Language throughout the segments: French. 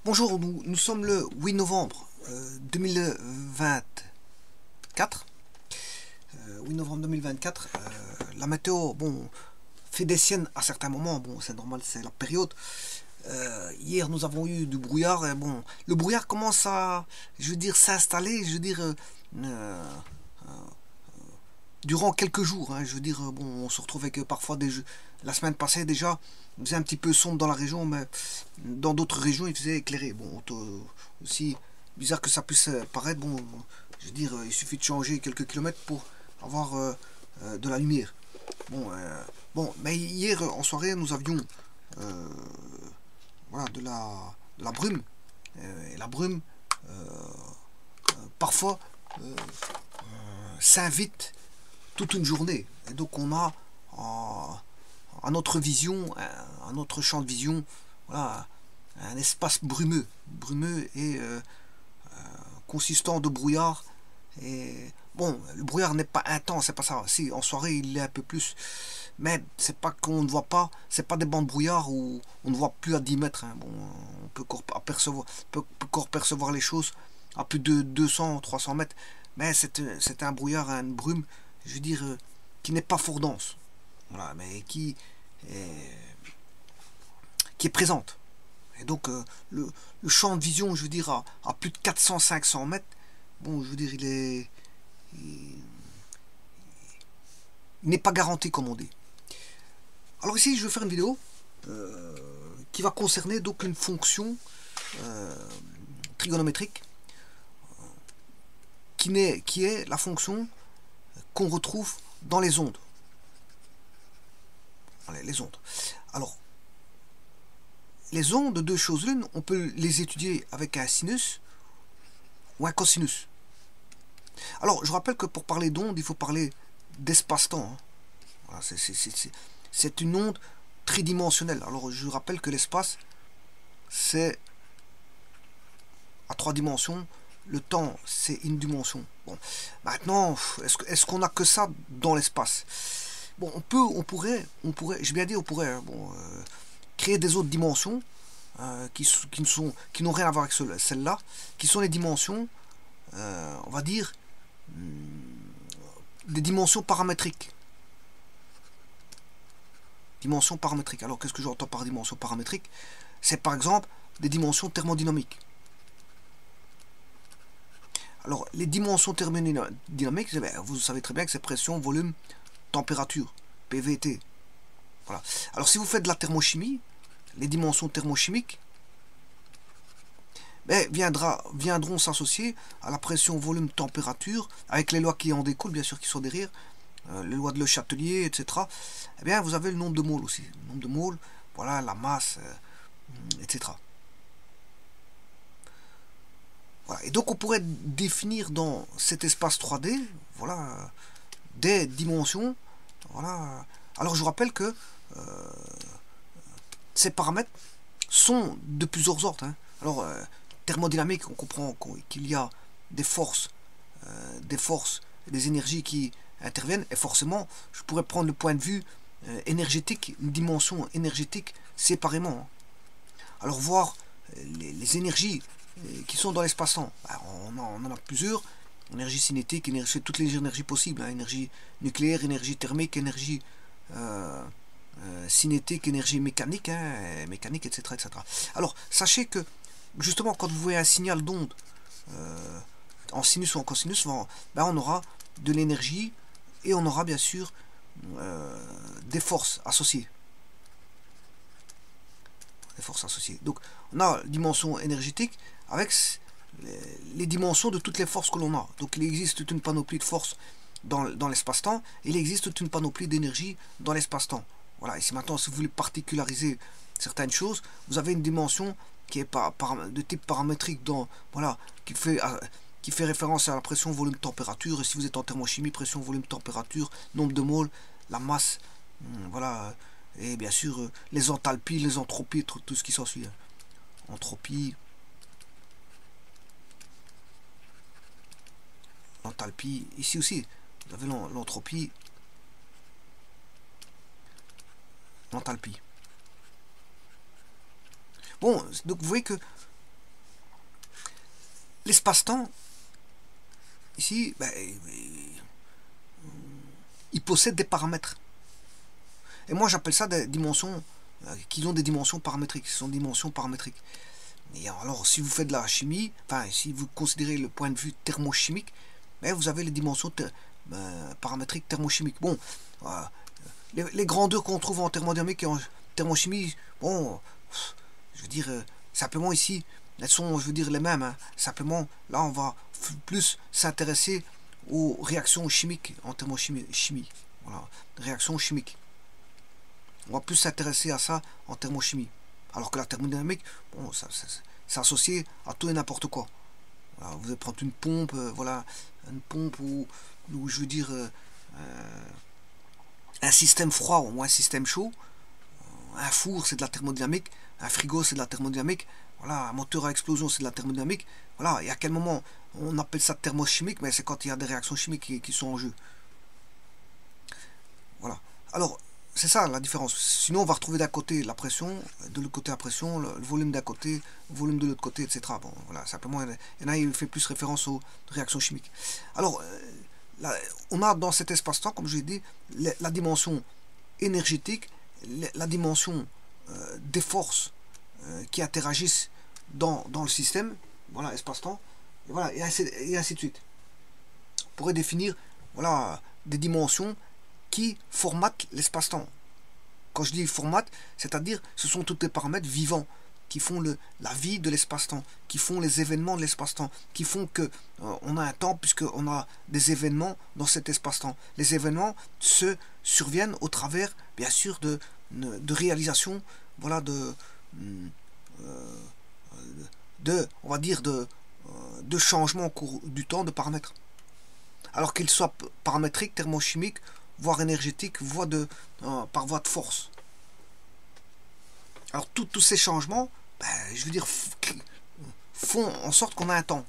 Bonjour, nous sommes le 8 novembre 2024. 8 novembre 2024. La météo, bon, fait des siennes à certains moments. Bon, c'est normal, c'est la période. Hier, nous avons eu du brouillard. Et bon, le brouillard commence à, je veux dire, s'installer. Je veux dire, durant quelques jours. Je veux dire, bon, on se retrouve avec parfois des jeux. La semaine passée déjà, il faisait un petit peu sombre dans la région, mais dans d'autres régions, il faisait éclairé. Bon, aussi bizarre que ça puisse paraître, bon, je veux dire, il suffit de changer quelques kilomètres pour avoir de la lumière. Bon, mais hier en soirée, nous avions voilà, de la brume. Et la brume, parfois, s'invite toute une journée. Et donc on a à notre vision, à notre champ de vision, voilà, un espace brumeux et consistant de brouillard. Et bon, le brouillard n'est pas intense, c'est pas ça. Si en soirée il l'est un peu plus, mais c'est pas qu'on ne voit pas, c'est pas des bancs de brouillard où on ne voit plus à 10 mètres. Bon, on peut encore percevoir les choses à plus de 200, 300 mètres, mais c'est un brouillard, une brume, je veux dire, qui n'est pas fort dense, voilà, mais qui est présente. Et donc le champ de vision, je veux dire, à plus de 400-500 mètres, bon, je veux dire, il n'est pas garanti, comme on dit. Alors ici, je vais faire une vidéo qui va concerner donc une fonction trigonométrique qui est la fonction qu'on retrouve dans les ondes. Allez, les ondes. Alors, les ondes de deux choses l'une, on peut les étudier avec un sinus ou un cosinus. Alors, je rappelle que pour parler d'onde, il faut parler d'espace-temps. Voilà, c'est une onde tridimensionnelle. Alors, je rappelle que l'espace, c'est à 3 dimensions. Le temps, c'est une dimension. Bon, maintenant, est-ce qu'on a que ça dans l'espace? Bon, on pourrait, j'ai bien dit, on pourrait, bon, créer des autres dimensions qui n'ont rien à voir avec celle-là, qui sont les dimensions, on va dire, des dimensions paramétriques. Dimensions paramétriques. Alors, qu'est-ce que j'entends par dimension paramétrique? C'est par exemple des dimensions thermodynamiques. Alors, les dimensions thermodynamiques, vous savez très bien que c'est pression, volume, température, PVT. Voilà. Alors, si vous faites de la thermochimie, les dimensions thermochimiques viendront s'associer à la pression, volume, température, avec les lois qui en découlent, bien sûr, qui sont derrière, les lois de Le Chatelier, etc. Eh bien, vous avez le nombre de moles aussi. Le nombre de moles, voilà, la masse, etc. Voilà. Et donc, on pourrait définir dans cet espace 3D, voilà, des dimensions. Voilà. Alors, je vous rappelle que ces paramètres sont de plusieurs ordres. Alors, thermodynamique, on comprend qu'il y a des forces, des énergies qui interviennent, et forcément, je pourrais prendre le point de vue énergétique, une dimension énergétique séparément. Alors, voir les énergies qui sont dans l'espace-temps, on en a plusieurs. Énergie cinétique, toutes les énergies possibles, énergie nucléaire, énergie thermique, énergie cinétique, énergie mécanique, etc., etc. Alors, sachez que, justement, quand vous voyez un signal d'onde en sinus ou en cosinus, on aura de l'énergie et on aura bien sûr des forces associées. Des forces associées. Donc, on a dimension énergétique avec les dimensions de toutes les forces que l'on a. Donc, il existe toute une panoplie de forces dans l'espace-temps, et il existe toute une panoplie d'énergie dans l'espace-temps. Voilà, et si maintenant, si vous voulez particulariser certaines choses, vous avez une dimension qui est de type paramétrique, voilà, qui fait référence à la pression, volume, température. Et si vous êtes en thermochimie, pression, volume, température, nombre de moles, la masse, voilà, et bien sûr les enthalpies, les entropies, tout ce qui s'ensuit. Entropie, l'enthalpie, ici aussi, vous avez l'entropie, l'enthalpie. Bon, donc vous voyez que l'espace-temps, ici, ben, il possède des paramètres. Et moi j'appelle ça des dimensions qui ont des dimensions paramétriques. Ce sont des dimensions paramétriques. Et alors si vous faites de la chimie, enfin si vous considérez le point de vue thermochimique, ben, vous avez les dimensions paramétriques thermochimiques. Bon, les grandeurs qu'on trouve en thermodynamique et en thermochimie, bon, je veux dire, simplement ici, elles sont, je veux dire, les mêmes. Hein. Simplement, là, on va plus s'intéresser aux réactions chimiques en thermochimie. Voilà, réactions chimiques. On va plus s'intéresser à ça en thermochimie. Alors que la thermodynamique, bon, c'est associé à tout et n'importe quoi. Voilà, vous allez prendre une pompe, voilà, une pompe ou je veux dire, un système froid ou un système chaud. Un four, c'est de la thermodynamique. Un frigo, c'est de la thermodynamique. Voilà, un moteur à explosion, c'est de la thermodynamique. Voilà, et à quel moment on appelle ça thermochimique, mais c'est quand il y a des réactions chimiques qui sont en jeu. Voilà. Alors, c'est ça la différence. Sinon, on va retrouver d'un côté la pression, de l'autre côté la pression, le volume d'un côté, le volume de l'autre côté, etc. Bon, voilà, simplement, il y en a, il fait plus référence aux réactions chimiques. Alors, là, on a dans cet espace-temps, comme je l'ai dit, la dimension énergétique, la dimension des forces qui interagissent dans le système, voilà, espace-temps, et voilà, et ainsi de suite. On pourrait définir, voilà, des dimensions qui formatent l'espace-temps. Quand je dis format, c'est-à-dire ce sont tous les paramètres vivants qui font la vie de l'espace-temps, qui font les événements de l'espace-temps, qui font que on a un temps puisqu'on a des événements dans cet espace-temps. Les événements surviennent au travers, bien sûr, de réalisation, voilà, on va dire, de changements au cours du temps de paramètres. Alors qu'ils soient paramétriques, thermochimiques, voire énergétique, par voie de force. Alors tous ces changements, ben, je veux dire, font en sorte qu'on a un temps.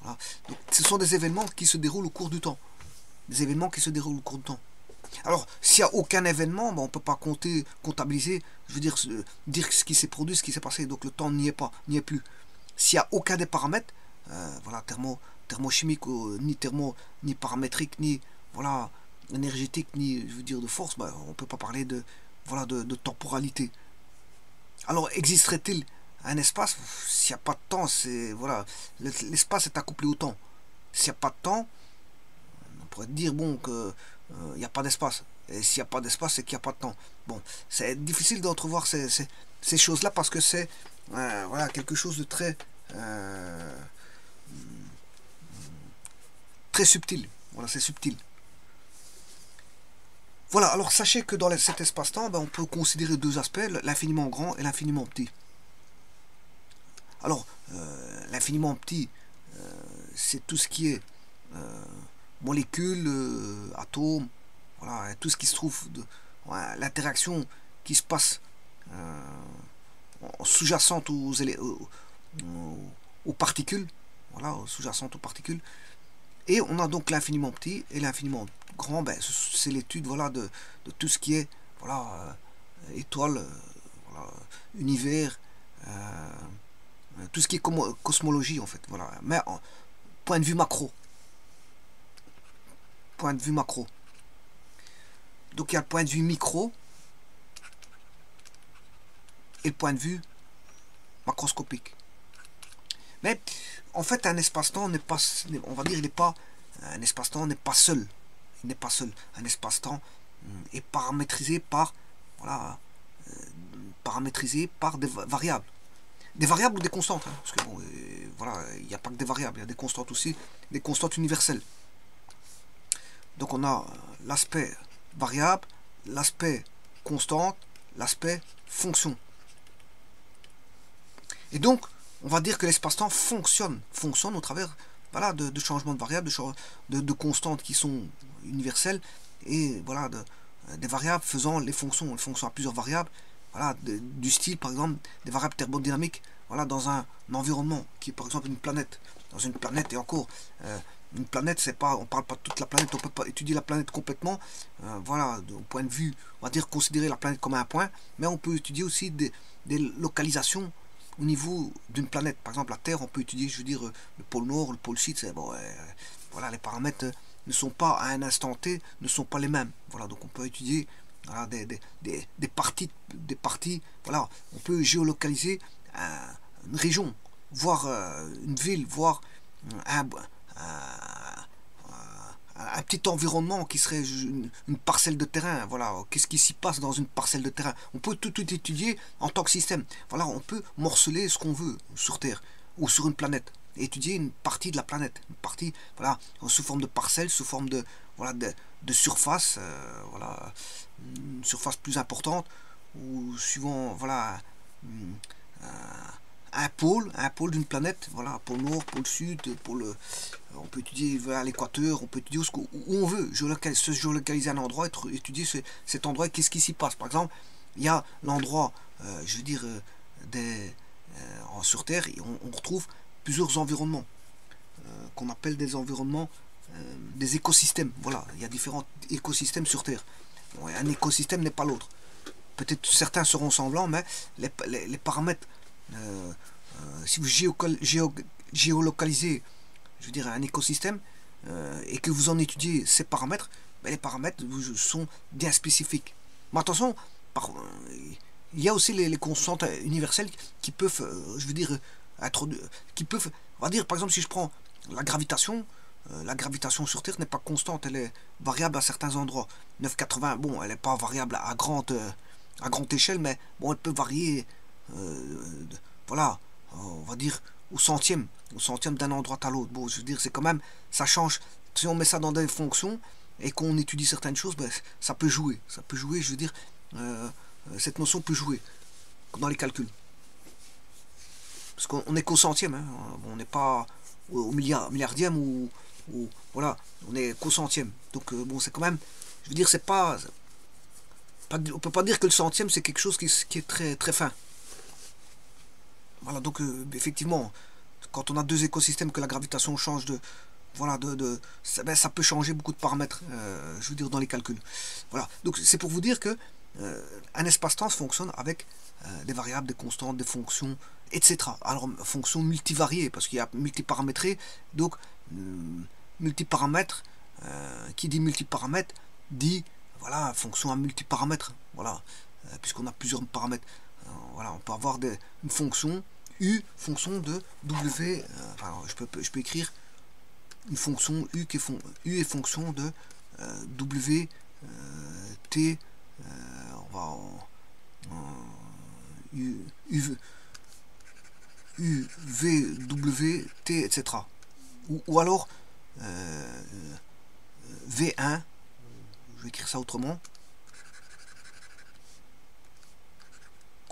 Voilà. Donc, ce sont des événements qui se déroulent au cours du temps. Des événements qui se déroulent au cours du temps. Alors, s'il n'y a aucun événement, ben, on ne peut pas comptabiliser, je veux dire ce qui s'est produit, ce qui s'est passé. Donc le temps n'y est pas, n'y est plus. S'il n'y a aucun des paramètres, voilà, thermochimique, ni paramétrique, ni voilà, énergétique, ni je veux dire de force, ben, on ne peut pas parler de temporalité. Alors existerait-il un espace? S'il n'y a pas de temps, c'est voilà, l'espace est accouplé au temps. S'il n'y a pas de temps, on pourrait dire bon que il n'y a pas d'espace. Et s'il n'y a pas d'espace, c'est qu'il n'y a pas de temps. Bon, c'est difficile d'entrevoir ces choses-là parce que c'est voilà, quelque chose de très subtil. Voilà, c'est subtil. Voilà, alors sachez que dans cet espace-temps, ben, on peut considérer deux aspects, l'infiniment grand et l'infiniment petit. Alors, l'infiniment petit, c'est tout ce qui est molécules, atomes, voilà, tout ce qui se trouve, voilà, l'interaction qui se passe sous-jacente aux particules, voilà, sous-jacente aux particules. Et on a donc l'infiniment petit et l'infiniment grand, ben, c'est l'étude voilà, de tout ce qui est voilà, étoiles, voilà, univers, tout ce qui est cosmologie en fait. Voilà. Mais point de vue macro. Point de vue macro. Donc il y a le point de vue micro et le point de vue macroscopique. Mais en fait, un espace-temps n'est pas, on va dire, il n'est pas, un espace-temps n'est pas seul. Il n'est pas seul. Un espace-temps est paramétrisé par, voilà, paramétrisé par des variables. Des variables ou des constantes, hein, parce que bon, voilà, il n'y a pas que des variables, il y a des constantes aussi, des constantes universelles. Donc on a l'aspect variable, l'aspect constante, l'aspect fonction. Et donc, on va dire que l'espace-temps fonctionne au travers voilà, de changements de variables, de constantes qui sont universelles, et voilà, des variables faisant les fonctions à plusieurs variables, voilà, du style par exemple des variables thermodynamiques, voilà, dans un environnement qui est par exemple une planète. Dans une planète, et encore, une planète, c'est pas, on parle pas de toute la planète, on peut pas étudier la planète complètement, voilà, au point de vue, on va dire considérer la planète comme un point, mais on peut étudier aussi des localisations au niveau d'une planète. Par exemple, la Terre, on peut étudier, je veux dire, le pôle Nord, le pôle Sud. Bon, voilà, les paramètres ne sont pas à un instant T, ne sont pas les mêmes. Voilà, donc on peut étudier voilà, des parties. Voilà, on peut géolocaliser une région, voir une ville, voir un, un petit environnement qui serait une parcelle de terrain. Voilà, qu'est-ce qui s'y passe dans une parcelle de terrain. On peut tout étudier en tant que système. Voilà, on peut morceler ce qu'on veut sur Terre ou sur une planète. Et étudier une partie de la planète, une partie, voilà, sous forme de parcelle, sous forme de, voilà, de surface, voilà, une surface plus importante, ou suivant, voilà, un pôle d'une planète, voilà, pôle nord, pôle sud, on peut étudier vers l'équateur, on peut étudier où on veut, se géolocaliser un endroit, étudier cet endroit, qu'est-ce qui s'y passe. Par exemple, il y a l'endroit, je veux dire, sur Terre, on retrouve plusieurs environnements, qu'on appelle des environnements, des écosystèmes. Voilà, il y a différents écosystèmes sur Terre. Bon, un écosystème n'est pas l'autre. Peut-être certains seront semblants, mais les paramètres, si vous géolocalisez, je veux dire, un écosystème, et que vous en étudiez ces paramètres, ben les paramètres sont bien spécifiques. Mais attention, il y a aussi les constantes universelles qui peuvent, je veux dire, qui peuvent, on va dire, par exemple, si je prends la gravitation sur Terre n'est pas constante, elle est variable à certains endroits. 9,80, bon, elle n'est pas variable à grande échelle, mais bon, elle peut varier, voilà, on va dire au centième d'un endroit à l'autre. Bon, je veux dire, c'est quand même, ça change. Si on met ça dans des fonctions et qu'on étudie certaines choses, ben, ça peut jouer, je veux dire, cette notion peut jouer dans les calculs. Parce qu'on est qu'au centième, hein, on n'est pas au milliardième ou voilà, on est qu'au centième. Donc bon, c'est quand même, je veux dire, c'est pas, on peut pas dire que le centième c'est quelque chose qui est très très fin. Voilà, donc effectivement, quand on a deux écosystèmes que la gravitation change de, voilà, ben, ça peut changer beaucoup de paramètres, je veux dire, dans les calculs. Voilà, donc c'est pour vous dire que un espace-temps fonctionne avec des variables, des constantes, des fonctions, etc. Alors, fonctions multivariées, parce qu'il y a multiparamétré, donc multiparamètres, qui dit multiparamètres, dit, voilà, fonction à multiparamètres, voilà, puisqu'on a plusieurs paramètres. Voilà, on peut avoir une fonction U, fonction de W, enfin, je peux écrire une fonction U qui est U est fonction de W, T, on va U, V, W, T, etc. Ou alors V1, je vais écrire ça autrement,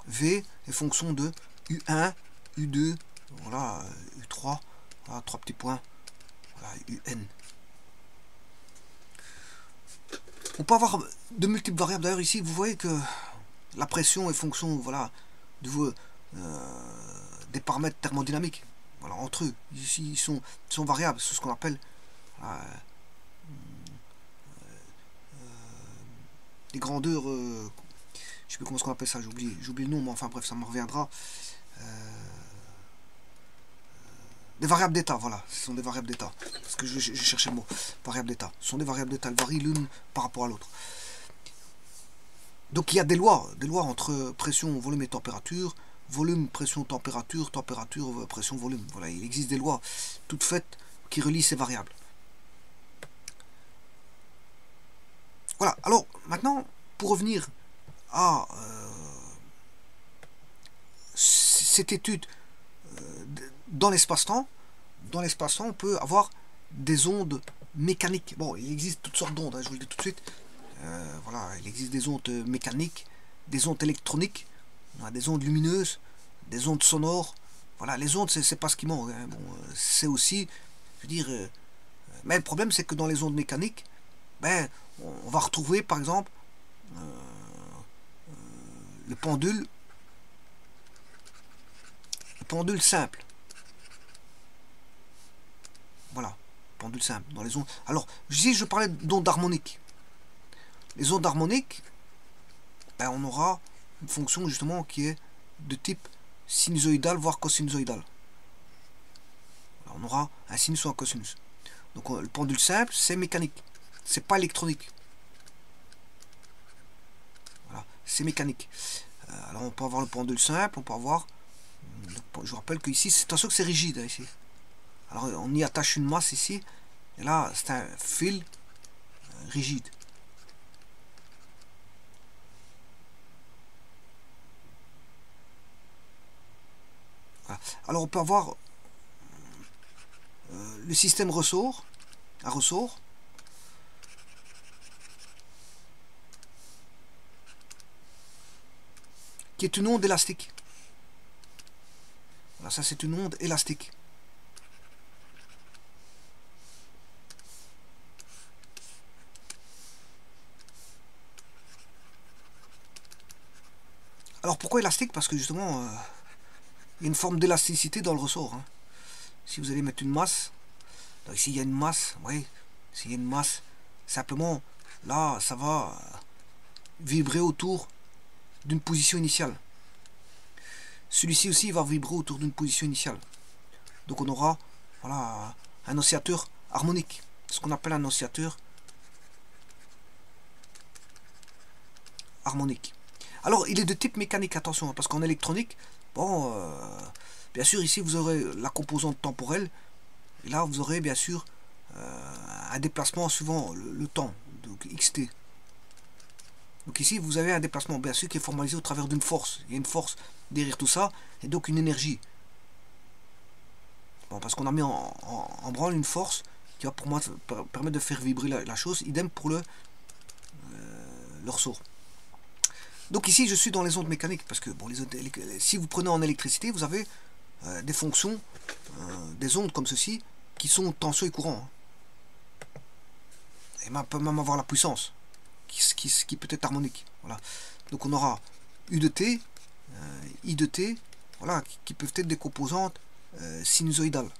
V est fonction de U1, U2, voilà, U3, voilà, 3 petits points, voilà, UN. On peut avoir de multiples variables. D'ailleurs ici, vous voyez que la pression est fonction, voilà, des paramètres thermodynamiques. Voilà, entre eux, ici ils sont variables, c'est ce qu'on appelle des grandeurs. Je sais plus comment on appelle ça, j'oublie le nom, mais enfin bref, ça me reviendra. Des variables d'état, voilà, ce sont des variables d'état. Parce que je cherchais le mot, variables d'état. Ce sont des variables d'état, elles varient l'une par rapport à l'autre. Donc il y a des lois entre pression, volume et température, volume, pression, température, température, pression, volume. Voilà, il existe des lois toutes faites qui relient ces variables. Voilà, alors maintenant, pour revenir à cette étude dans l'espace-temps, on peut avoir des ondes mécaniques. Bon, il existe toutes sortes d'ondes, hein, je vous le dis tout de suite. Voilà, il existe des ondes mécaniques, des ondes électroniques, des ondes lumineuses, des ondes sonores. Voilà, les ondes, c'est pas ce qui manque. Hein. Bon, c'est aussi, je veux dire, mais le problème, c'est que dans les ondes mécaniques, ben, on va retrouver, par exemple, le pendule simple. Voilà, pendule simple dans les ondes. Alors, je parlais d'ondes harmoniques. Les ondes harmoniques, ben, on aura une fonction justement qui est de type sinusoïdale, voire cosinusoïdale. Alors, on aura un sinus ou un cosinus. Donc le pendule simple, c'est mécanique. C'est pas électronique. Voilà, c'est mécanique. Alors on peut avoir le pendule simple, on peut avoir... Je vous rappelle que ici, attention que c'est rigide, hein, ici. Alors on y attache une masse ici. Et là, c'est un fil rigide. Voilà. Alors on peut avoir le système ressort, un ressort. Qui est une onde élastique. Voilà, ça c'est une onde élastique. Alors pourquoi élastique? Parce que justement, il y a une forme d'élasticité dans le ressort. Hein. Si vous allez mettre une masse, donc ici il y a une masse, oui, s'il y a une masse, simplement, là, ça va vibrer autour d'une position initiale. Celui-ci aussi va vibrer autour d'une position initiale. Donc on aura, voilà, un oscillateur harmonique, ce qu'on appelle un oscillateur harmonique. Alors il est de type mécanique, attention, parce qu'en électronique, bon, bien sûr ici vous aurez la composante temporelle, et là vous aurez bien sûr un déplacement suivant le temps, donc xt. Donc ici vous avez un déplacement bien sûr qui est formalisé au travers d'une force. Il y a une force derrière tout ça, et donc une énergie. Bon, parce qu'on a mis en branle une force qui va pour moi permettre de faire vibrer la chose, idem pour le ressort. Donc ici je suis dans les ondes mécaniques, parce que bon, si vous prenez en électricité, vous avez des fonctions, des ondes comme ceci, qui sont tension et courant. Et peut même avoir la puissance, qui peut être harmonique. Voilà. Donc on aura U de T, I de T, voilà, qui peuvent être des composantes sinusoïdales.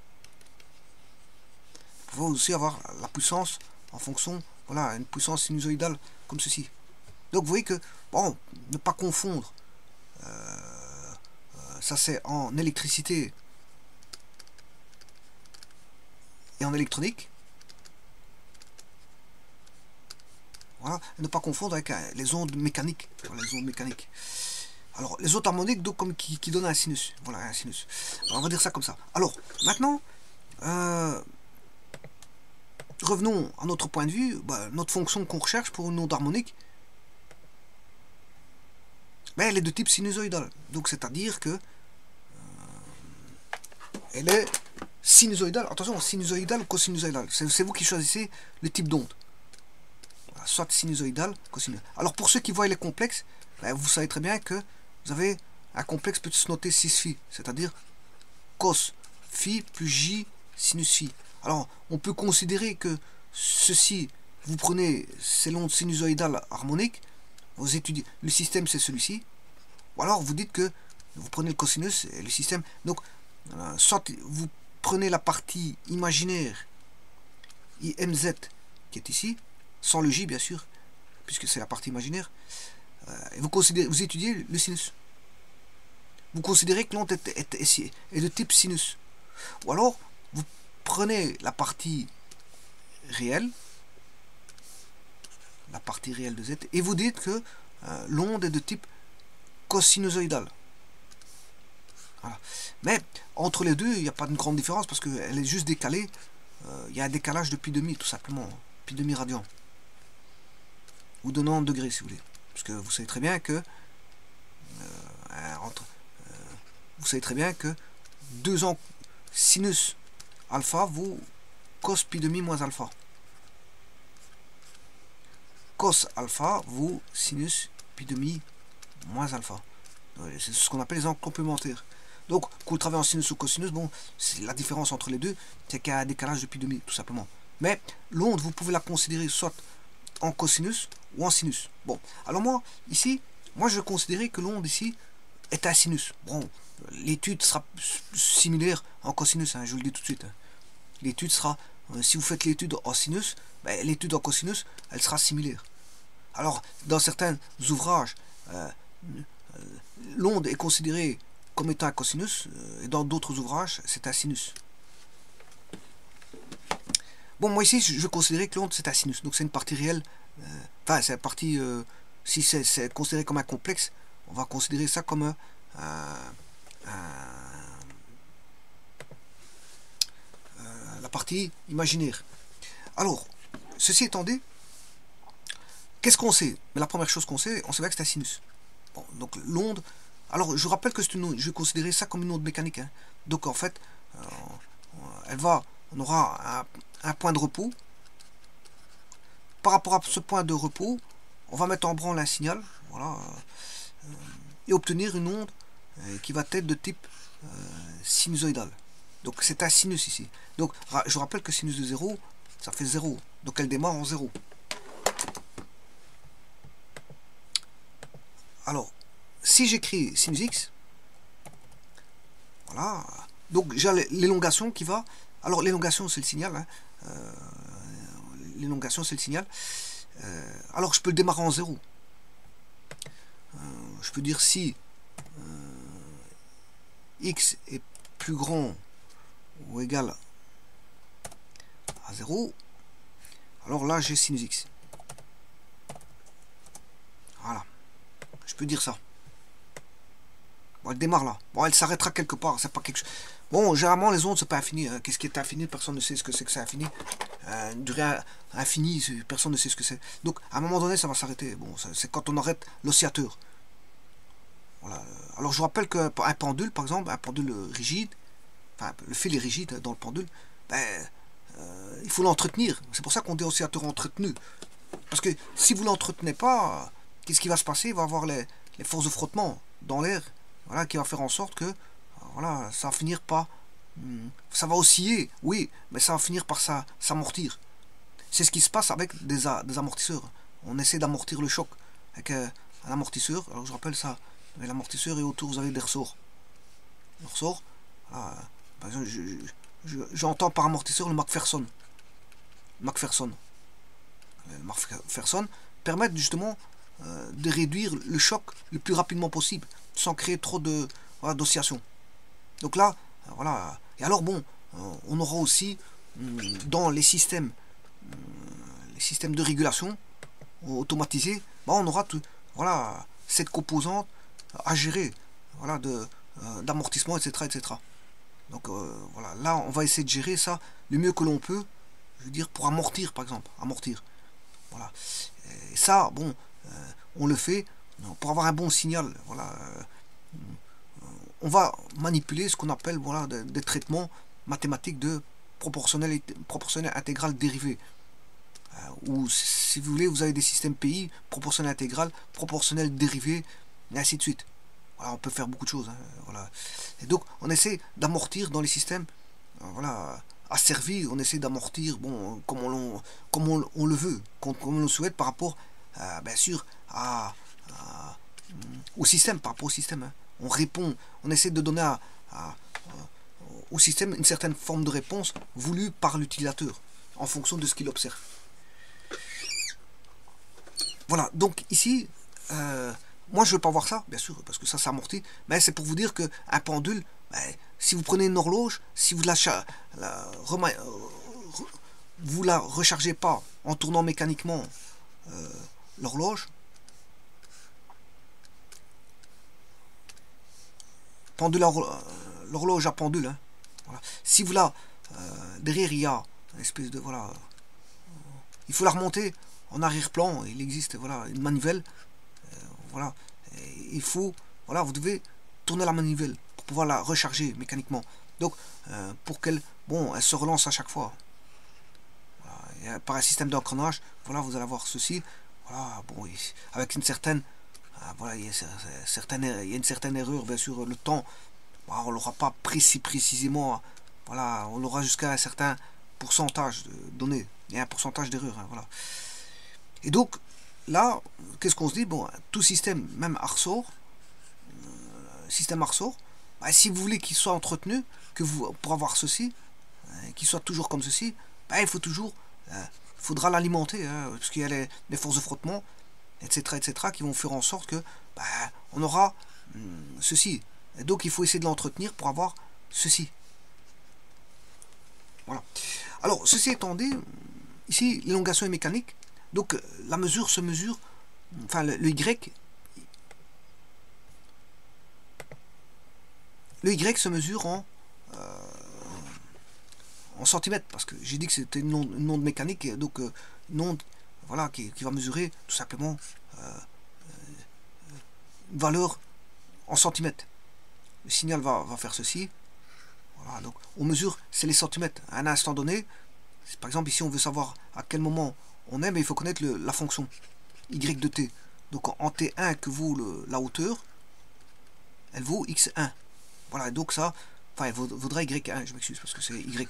Vous pouvez aussi avoir la puissance en fonction, voilà, une puissance sinusoïdale comme ceci. Donc vous voyez que, bon, ne pas confondre, ça c'est en électricité et en électronique. Voilà, et ne pas confondre avec les ondes mécaniques. Voilà, les ondes mécaniques. Alors, les ondes harmoniques, donc, comme qui donnent un sinus. Voilà, un sinus. Alors, on va dire ça comme ça. Alors, maintenant, revenons à notre point de vue. Bah, notre fonction qu'on recherche pour une onde harmonique, ben, elle est de type sinusoïdal. Donc, c'est-à-dire que elle est sinusoïdale. Attention, sinusoïdale ou cosinusoïdale. C'est vous qui choisissez le type d'onde. Voilà, soit sinusoïdale, cosinusoïdale. Alors, pour ceux qui voient les complexes, ben, vous savez très bien que vous avez un complexe peut se noter 6 phi, c'est-à-dire cos phi plus j sinus phi. Alors, on peut considérer que ceci, vous prenez ces l'onde sinusoïdale harmonique, vous étudiez, le système c'est celui-ci, ou alors vous dites que vous prenez le cosinus et le système, donc, soit vous prenez la partie imaginaire IMZ qui est ici, sans le j bien sûr, puisque c'est la partie imaginaire, et vous étudiez le sinus. Vous considérez que l'onde est de type sinus. Ou alors, vous prenez la partie réelle de Z, et vous dites que l'onde est de type cosinusoïdal. Voilà. Mais entre les deux, il n'y a pas de grande différence, parce qu'elle est juste décalée. Il y a un décalage de pi demi, tout simplement. Pi demi radian. Ou de 90 degrés, si vous voulez. Parce que vous savez très bien que vous savez très bien que 2 ans sinus alpha vaut cos pi demi moins alpha. Cos alpha vaut sinus pi demi moins alpha. C'est ce qu'on appelle les angles complémentaires. Donc, qu'on travaille en sinus ou cosinus, bon, c'est la différence entre les deux, c'est qu'il y a un décalage de pi demi, tout simplement. Mais l'onde, vous pouvez la considérer soit en cosinus ou en sinus. Bon, alors moi, ici, je vais considérer que l'onde ici est un sinus. Bon, l'étude sera similaire en cosinus, hein, je vous le dis tout de suite. Hein. L'étude sera, si vous faites l'étude en sinus, ben, l'étude en cosinus, elle sera similaire. Alors, dans certains ouvrages, l'onde est considérée comme étant un cosinus, et dans d'autres ouvrages, c'est un sinus. Bon, moi ici, je vais considérer que l'onde, c'est un sinus, donc c'est une partie réelle, enfin, c'est une partie, si c'est considéré comme un complexe, on va considérer ça comme la partie imaginaire. Alors, ceci étant dit, qu'est-ce qu'on sait? Mais la première chose qu'on sait, on sait bien que c'est un sinus. Bon, donc l'onde, alors je rappelle que c'est une onde, je vais considérer ça comme une onde mécanique. Hein. Donc en fait, on aura un point de repos. Par rapport à ce point de repos, on va mettre en branle un signal, voilà, et obtenir une onde qui va être de type sinusoïdal. Donc c'est un sinus ici. Donc je rappelle que sinus de 0, ça fait 0. Donc elle démarre en 0. Alors, si j'écris sinus x, voilà, donc j'ai l'élongation qui va. Alors l'élongation c'est le signal. Hein, l'élongation c'est le signal. Alors je peux le démarrer en 0. Je peux dire si x est plus grand ou égal à 0, alors là j'ai sinus x. Voilà. Je peux dire ça. Bon, elle démarre là. Bon, elle s'arrêtera quelque part. C'est pas quelque chose. Bon, généralement les ondes c'est pas infini. Hein. Qu'est-ce qui est infini? Personne ne sait ce que c'est infini. Durée infinie, personne ne sait ce que c'est. Donc à un moment donné ça va s'arrêter. Bon, c'est quand on arrête l'oscillateur. Voilà. Alors je vous rappelle qu'un pendule, par exemple, un pendule rigide, enfin le fil est rigide dans le pendule, ben, il faut l'entretenir. C'est pour ça qu'on dit oscillateur entretenu. Parce que si vous ne l'entretenez pas, qu'est-ce qui va se passer? Il va y avoir les forces de frottement dans l'air, voilà, qui va faire en sorte que voilà, ça va finir par... ça va osciller, oui, mais ça va finir par s'amortir. C'est ce qui se passe avec des amortisseurs. On essaie d'amortir le choc avec un amortisseur. Alors je rappelle ça, l'amortisseur et autour vous avez des ressorts. Le ressort, voilà, par exemple, j'entends par amortisseur le McPherson. McPherson permettent justement de réduire le choc le plus rapidement possible, sans créer trop de d'oscillation. Donc là, voilà. Et alors bon, on aura aussi dans les systèmes de régulation automatisés, bah, on aura tout, voilà, cette composante à gérer, voilà, d'amortissement, etc., etc. Donc voilà, là on va essayer de gérer ça le mieux que l'on peut, je veux dire pour amortir par exemple, amortir. Voilà. Et ça, bon, on le fait pour avoir un bon signal. Voilà, on va manipuler ce qu'on appelle voilà des traitements mathématiques de proportionnel intégral dérivé. Ou si vous voulez, vous avez des systèmes PI, proportionnel intégral, proportionnel dérivé, et ainsi de suite. Voilà, on peut faire beaucoup de choses. Hein, voilà. Et donc, on essaie d'amortir dans les systèmes, voilà, asservis, on essaie d'amortir, bon, comme on le veut, comme on le souhaite par rapport, bien sûr, au système, par rapport au système. Hein. On répond, on essaie de donner au système une certaine forme de réponse voulue par l'utilisateur, en fonction de ce qu'il observe. Voilà, donc ici, moi je ne veux pas voir ça, bien sûr, parce que ça s'amortit, mais c'est pour vous dire qu'un pendule, ben, si vous prenez une horloge, si vous vous la rechargez pas en tournant mécaniquement l'horloge, l'horloge à pendule, hein, voilà. Si vous la derrière il y a une espèce de voilà, il faut la remonter en arrière-plan, il existe voilà une manivelle, voilà, et il faut voilà, vous devez tourner la manivelle pour pouvoir la recharger mécaniquement. Donc pour qu'elle elle se relance à chaque fois. Voilà, et par un système d'engrenage, voilà, vous allez avoir ceci, voilà, bon, avec une certaine voilà, il y a une certaine erreur, bien sûr, le temps, voilà, on l'aura pas précisément, voilà, on l'aura jusqu'à un certain pourcentage de données, il y a un pourcentage d'erreur, hein, voilà. Et donc, là, qu'est-ce qu'on se dit? Bon, tout système, même ARSOR, système ARSOR, bah, si vous voulez qu'il soit entretenu, pour avoir ceci, qu'il soit toujours comme ceci, bah, il faut toujours, faudra l'alimenter, hein, parce qu'il y a les forces de frottement, etc., qui vont faire en sorte que bah, on aura ceci. Et donc il faut essayer de l'entretenir pour avoir ceci. Voilà. Alors, ceci étant dit, ici, l'élongation est mécanique. Donc, la mesure se mesure, enfin, le Y se mesure en centimètres, parce que j'ai dit que c'était une onde mécanique, donc une onde voilà, qui va mesurer tout simplement une valeur en centimètres. Le signal va faire ceci. Voilà, donc on mesure, c'est les centimètres. À un instant donné, par exemple ici on veut savoir à quel moment on est, mais il faut connaître la fonction y de t. Donc en t1 que vaut la hauteur, elle vaut x1. Voilà, et donc ça, enfin elle vaudra y1, je m'excuse parce que c'est y. Elle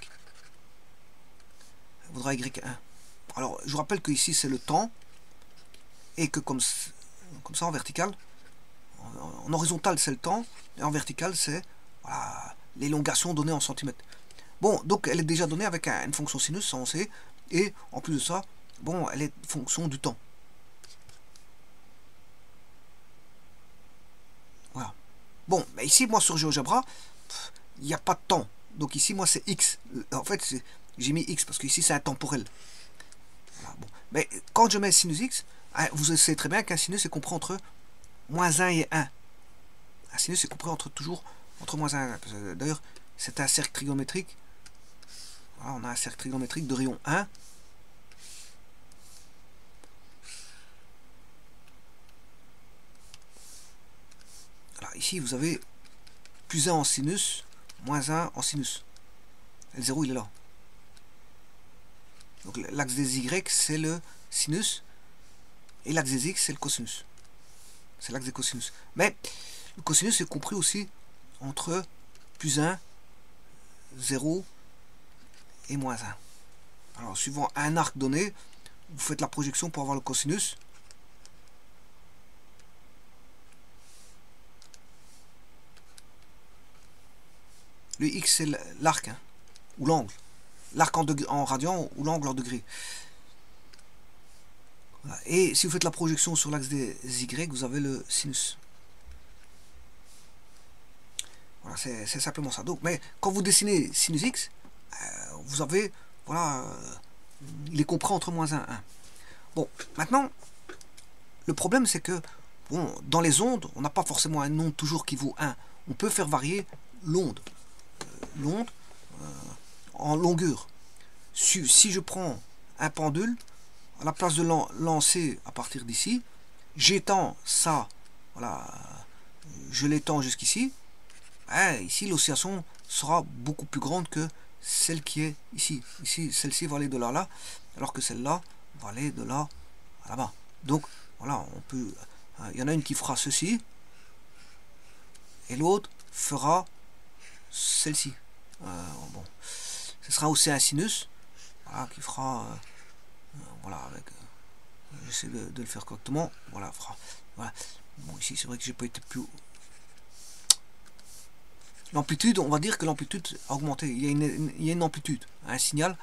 vaudra y1. Alors je vous rappelle que ici c'est le temps, et que comme ça en vertical, en horizontal c'est le temps, et en vertical c'est voilà, l'élongation donnée en centimètres. Bon, donc elle est déjà donnée avec une fonction sinus, ça on sait, et en plus de ça, bon, elle est fonction du temps. Voilà. Bon, mais ici, moi sur GeoGebra, il n'y a pas de temps. Donc ici, moi c'est x. En fait, j'ai mis x parce que ici c'est intemporel. Voilà, bon. Mais quand je mets sinus x, vous savez très bien qu'un sinus est compris entre moins 1 et 1. Un sinus est compris toujours entre moins 1 et 1. D'ailleurs, c'est un cercle trigonométrique. Voilà, on a un cercle trigonométrique de rayon 1. Alors ici, vous avez plus 1 en sinus, moins 1 en sinus. Et le 0, il est là. Donc l'axe des Y, c'est le sinus. Et l'axe des X, c'est le cosinus. C'est l'axe des cosinus. Mais le cosinus est compris aussi entre plus 1, 0 et moins 1. Alors, suivant un arc donné, vous faites la projection pour avoir le cosinus. Le X, c'est l'arc, hein, ou l'angle. L'arc en radian ou l'angle en degrés. Voilà. Et si vous faites la projection sur l'axe des Y, vous avez le sinus. Voilà, c'est simplement ça. Donc, mais quand vous dessinez sinus X, vous avez, voilà, il est compris entre moins 1 et 1. Bon, maintenant, le problème c'est que, bon, dans les ondes, on n'a pas forcément un onde toujours qui vaut 1. On peut faire varier l'onde. En longueur. Si je prends un pendule, à la place de lancer à partir d'ici, j'étends ça, voilà, je l'étends jusqu'ici, ici l'oscillation sera beaucoup plus grande que celle qui est ici. Ici, celle-ci va aller de là à là, alors que celle-là va aller de là à là-bas. Donc, voilà, on peut, il y en a une qui fera ceci, et l'autre fera celle-ci. Bon, ce sera aussi un sinus, voilà, qui fera, voilà, avec, j'essaie de le faire correctement, voilà, fera, voilà. Bon, ici c'est vrai que j'ai pas été plus haut. L'amplitude, on va dire que l'amplitude a augmenté. Il y a une amplitude, un signal,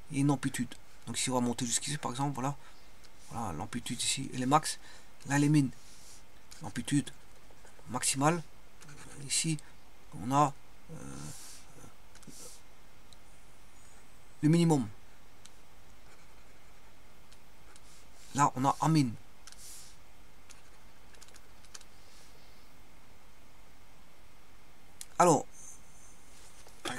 il y a une amplitude. Donc si on va monter jusqu'ici, par exemple, voilà, voilà, l'amplitude ici, elle est max, là elle est min. L'amplitude maximale, ici on a le minimum. Là on a un min. Alors, par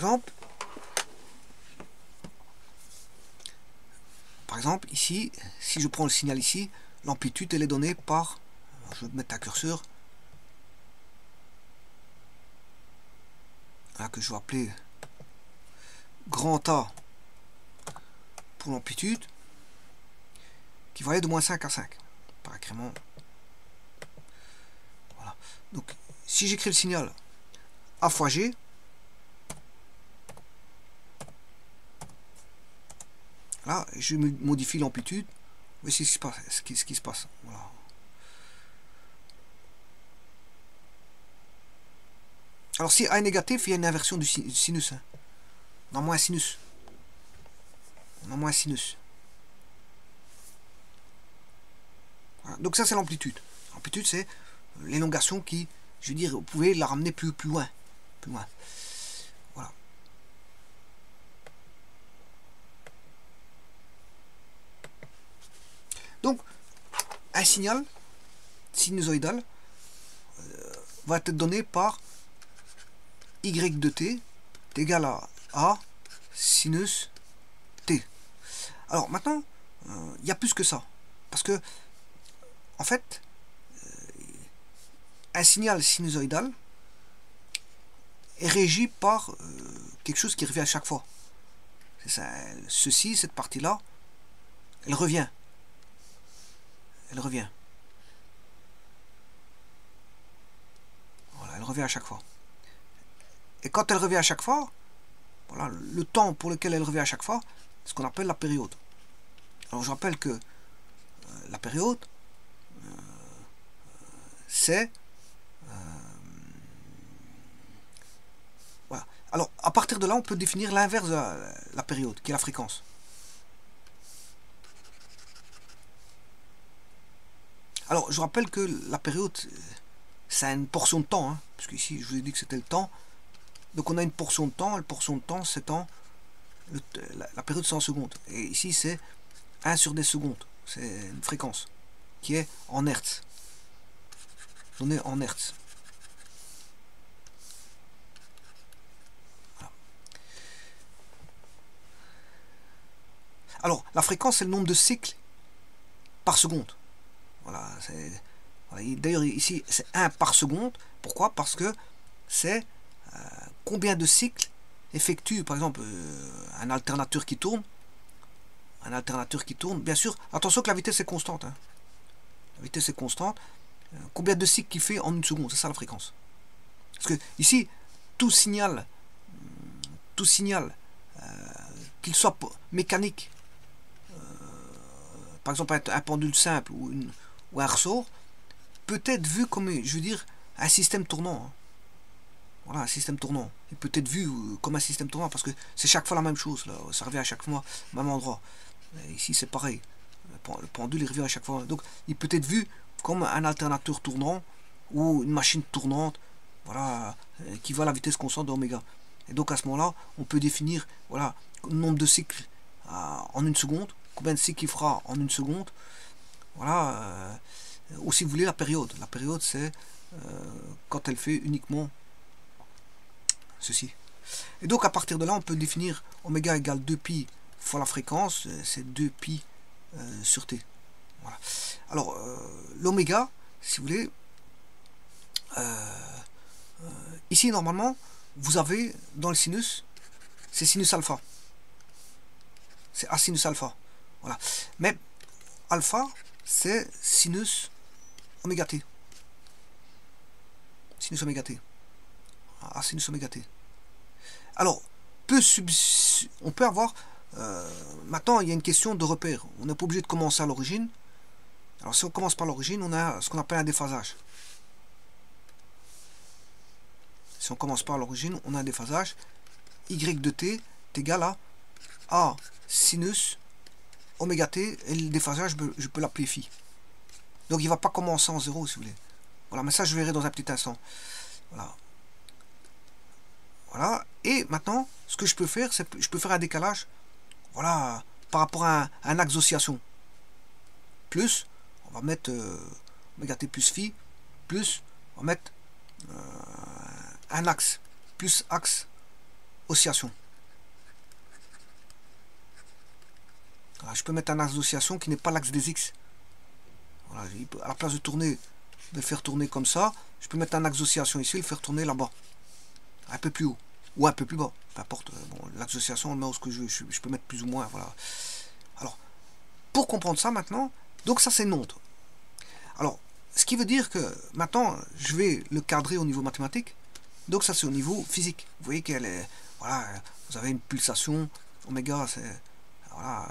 exemple, ici, si je prends le signal ici, l'amplitude elle est donnée par, je vais mettre un curseur, là que je vais appeler grand A pour l'amplitude, qui va aller de moins 5 à 5, par incrément. Voilà. Donc, si j'écris le signal A fois G, là, je modifie l'amplitude. Voici ce qui se passe. Voilà. Alors, si A est négatif, il y a une inversion du sinus. Hein. On a moins sinus. On a moins sinus. Voilà. Donc, ça, c'est l'amplitude. L'amplitude, c'est l'élongation qui je veux dire, vous pouvez la ramener plus loin. Voilà. Donc, un signal sinusoïdal va être donné par y de t est égal à a sinus t. Alors maintenant, il y a plus que ça. Parce que, en fait, un signal sinusoïdal est régi par quelque chose qui revient à chaque fois. C'est ça, ceci, cette partie-là, elle revient. Voilà, elle revient à chaque fois. Et quand elle revient à chaque fois, voilà, le temps pour lequel elle revient à chaque fois, c'est ce qu'on appelle la période. Alors je rappelle que la période, c'est... voilà. Alors à partir de là, on peut définir l'inverse de la période, qui est la fréquence. Alors je rappelle que la période, c'est une portion de temps, hein, parce qu'ici je vous ai dit que c'était le temps. Donc on a une portion de temps, et la portion de temps c'est en... la période c'est en secondes. Et ici c'est 1 sur des secondes. C'est une fréquence qui est en hertz. Donnée en hertz. Voilà. Alors la fréquence c'est le nombre de cycles par seconde. Voilà, d'ailleurs ici c'est 1 par seconde. Pourquoi? Parce que c'est combien de cycles effectue par exemple un alternateur qui tourne. Bien sûr, attention que la vitesse est constante. Hein. La vitesse est constante. Combien de cycles il fait en une seconde, c'est ça la fréquence. Parce que ici, tout signal qu'il soit mécanique, par exemple un pendule simple ou un ressort, peut être vu comme, je veux dire, un système tournant. Hein. Voilà, un système tournant. Il peut être vu comme un système tournant parce que c'est chaque fois la même chose. Là. Ça revient à chaque fois au même endroit. Et ici, c'est pareil. Le pendule, il revient à chaque fois. Donc, il peut être vu comme un alternateur tournant ou une machine tournante, voilà, qui va à la vitesse constante d'oméga. Et donc, à ce moment-là, on peut définir, voilà, le nombre de cycles en une seconde, combien de cycles il fera en une seconde. Voilà. Ou si vous voulez, la période. La période, c'est quand elle fait uniquement ceci. Et donc, à partir de là, on peut définir oméga égale 2pi fois la fréquence, c'est 2pi sur t. Voilà. Alors, l'oméga, si vous voulez, ici, normalement, vous avez dans le sinus, c'est sinus alpha. C'est A sinus alpha. Voilà. Mais alpha, c'est sinus oméga t. Sinus oméga t. A sinus oméga t. Alors, on peut avoir... maintenant, il y a une question de repère. On n'est pas obligé de commencer à l'origine. Alors, si on commence par l'origine, on a ce qu'on appelle un déphasage. Si on commence par l'origine, on a un déphasage. Y de t est égal à A sinus oméga t. Et le déphasage, je peux l'appeler phi. Donc, il ne va pas commencer en 0, si vous voulez. Voilà, mais ça, je verrai dans un petit instant. Voilà. Voilà. Et maintenant, ce que je peux faire, c'est je peux faire un décalage, voilà, par rapport à un axe d'oscillation. Plus, on va mettre oméga t plus phi, plus, on va mettre un axe, plus axe oscillation. Voilà, je peux mettre un axe d'oscillation qui n'est pas l'axe des x. Voilà, à la place de tourner, de le faire tourner comme ça, je peux mettre un axe d'oscillation ici et le faire tourner là-bas. Un peu plus haut ou un peu plus bas, peu importe. Bon, l'association on le met où ce que je veux, je peux mettre plus ou moins, voilà. Alors, pour comprendre ça maintenant, donc ça c'est une onde. Alors, ce qui veut dire que maintenant je vais le cadrer au niveau mathématique. Donc ça c'est au niveau physique. Vous voyez qu'elle est, voilà, vous avez une pulsation oméga, c'est voilà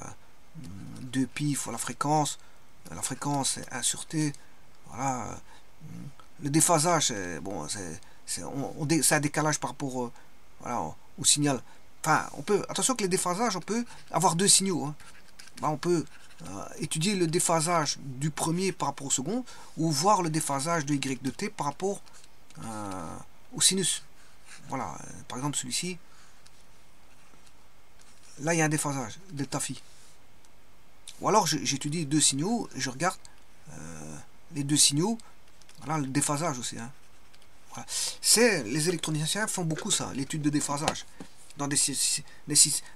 2pi fois la fréquence c'est 1 sur t, voilà. Le déphasage, c'est bon, c'est un décalage par rapport voilà, au signal. Enfin, on peut, attention que les déphasages, on peut avoir deux signaux. Hein. Ben, on peut étudier le déphasage du premier par rapport au second, ou voir le déphasage de y de t par rapport au sinus. Voilà, par exemple celui-ci, là il y a un déphasage, delta phi. Ou alors j'étudie deux signaux, et je regarde les deux signaux, voilà le déphasage aussi. Hein. Voilà. Les électroniciens font beaucoup ça, l'étude de déphasage. Dans,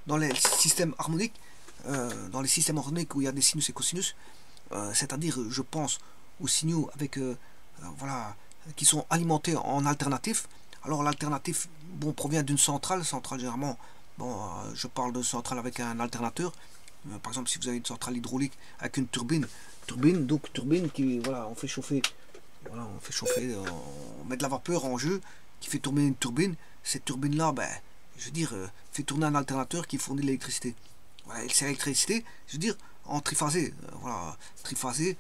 dans les systèmes harmoniques, dans les systèmes harmoniques où il y a des sinus et cosinus, c'est-à-dire, je pense aux signaux avec, voilà, qui sont alimentés en alternatif. Alors l'alternatif, bon, provient d'une centrale généralement. Bon, je parle de centrale avec un alternateur. Par exemple, si vous avez une centrale hydraulique avec une turbine qui, voilà, on fait chauffer, on met de la vapeur en jeu qui fait tourner une turbine. Cette turbine-là, ben, je veux dire, fait tourner un alternateur qui fournit l'électricité. Voilà, et cette électricité, je veux dire, en triphasé, voilà, triphasé,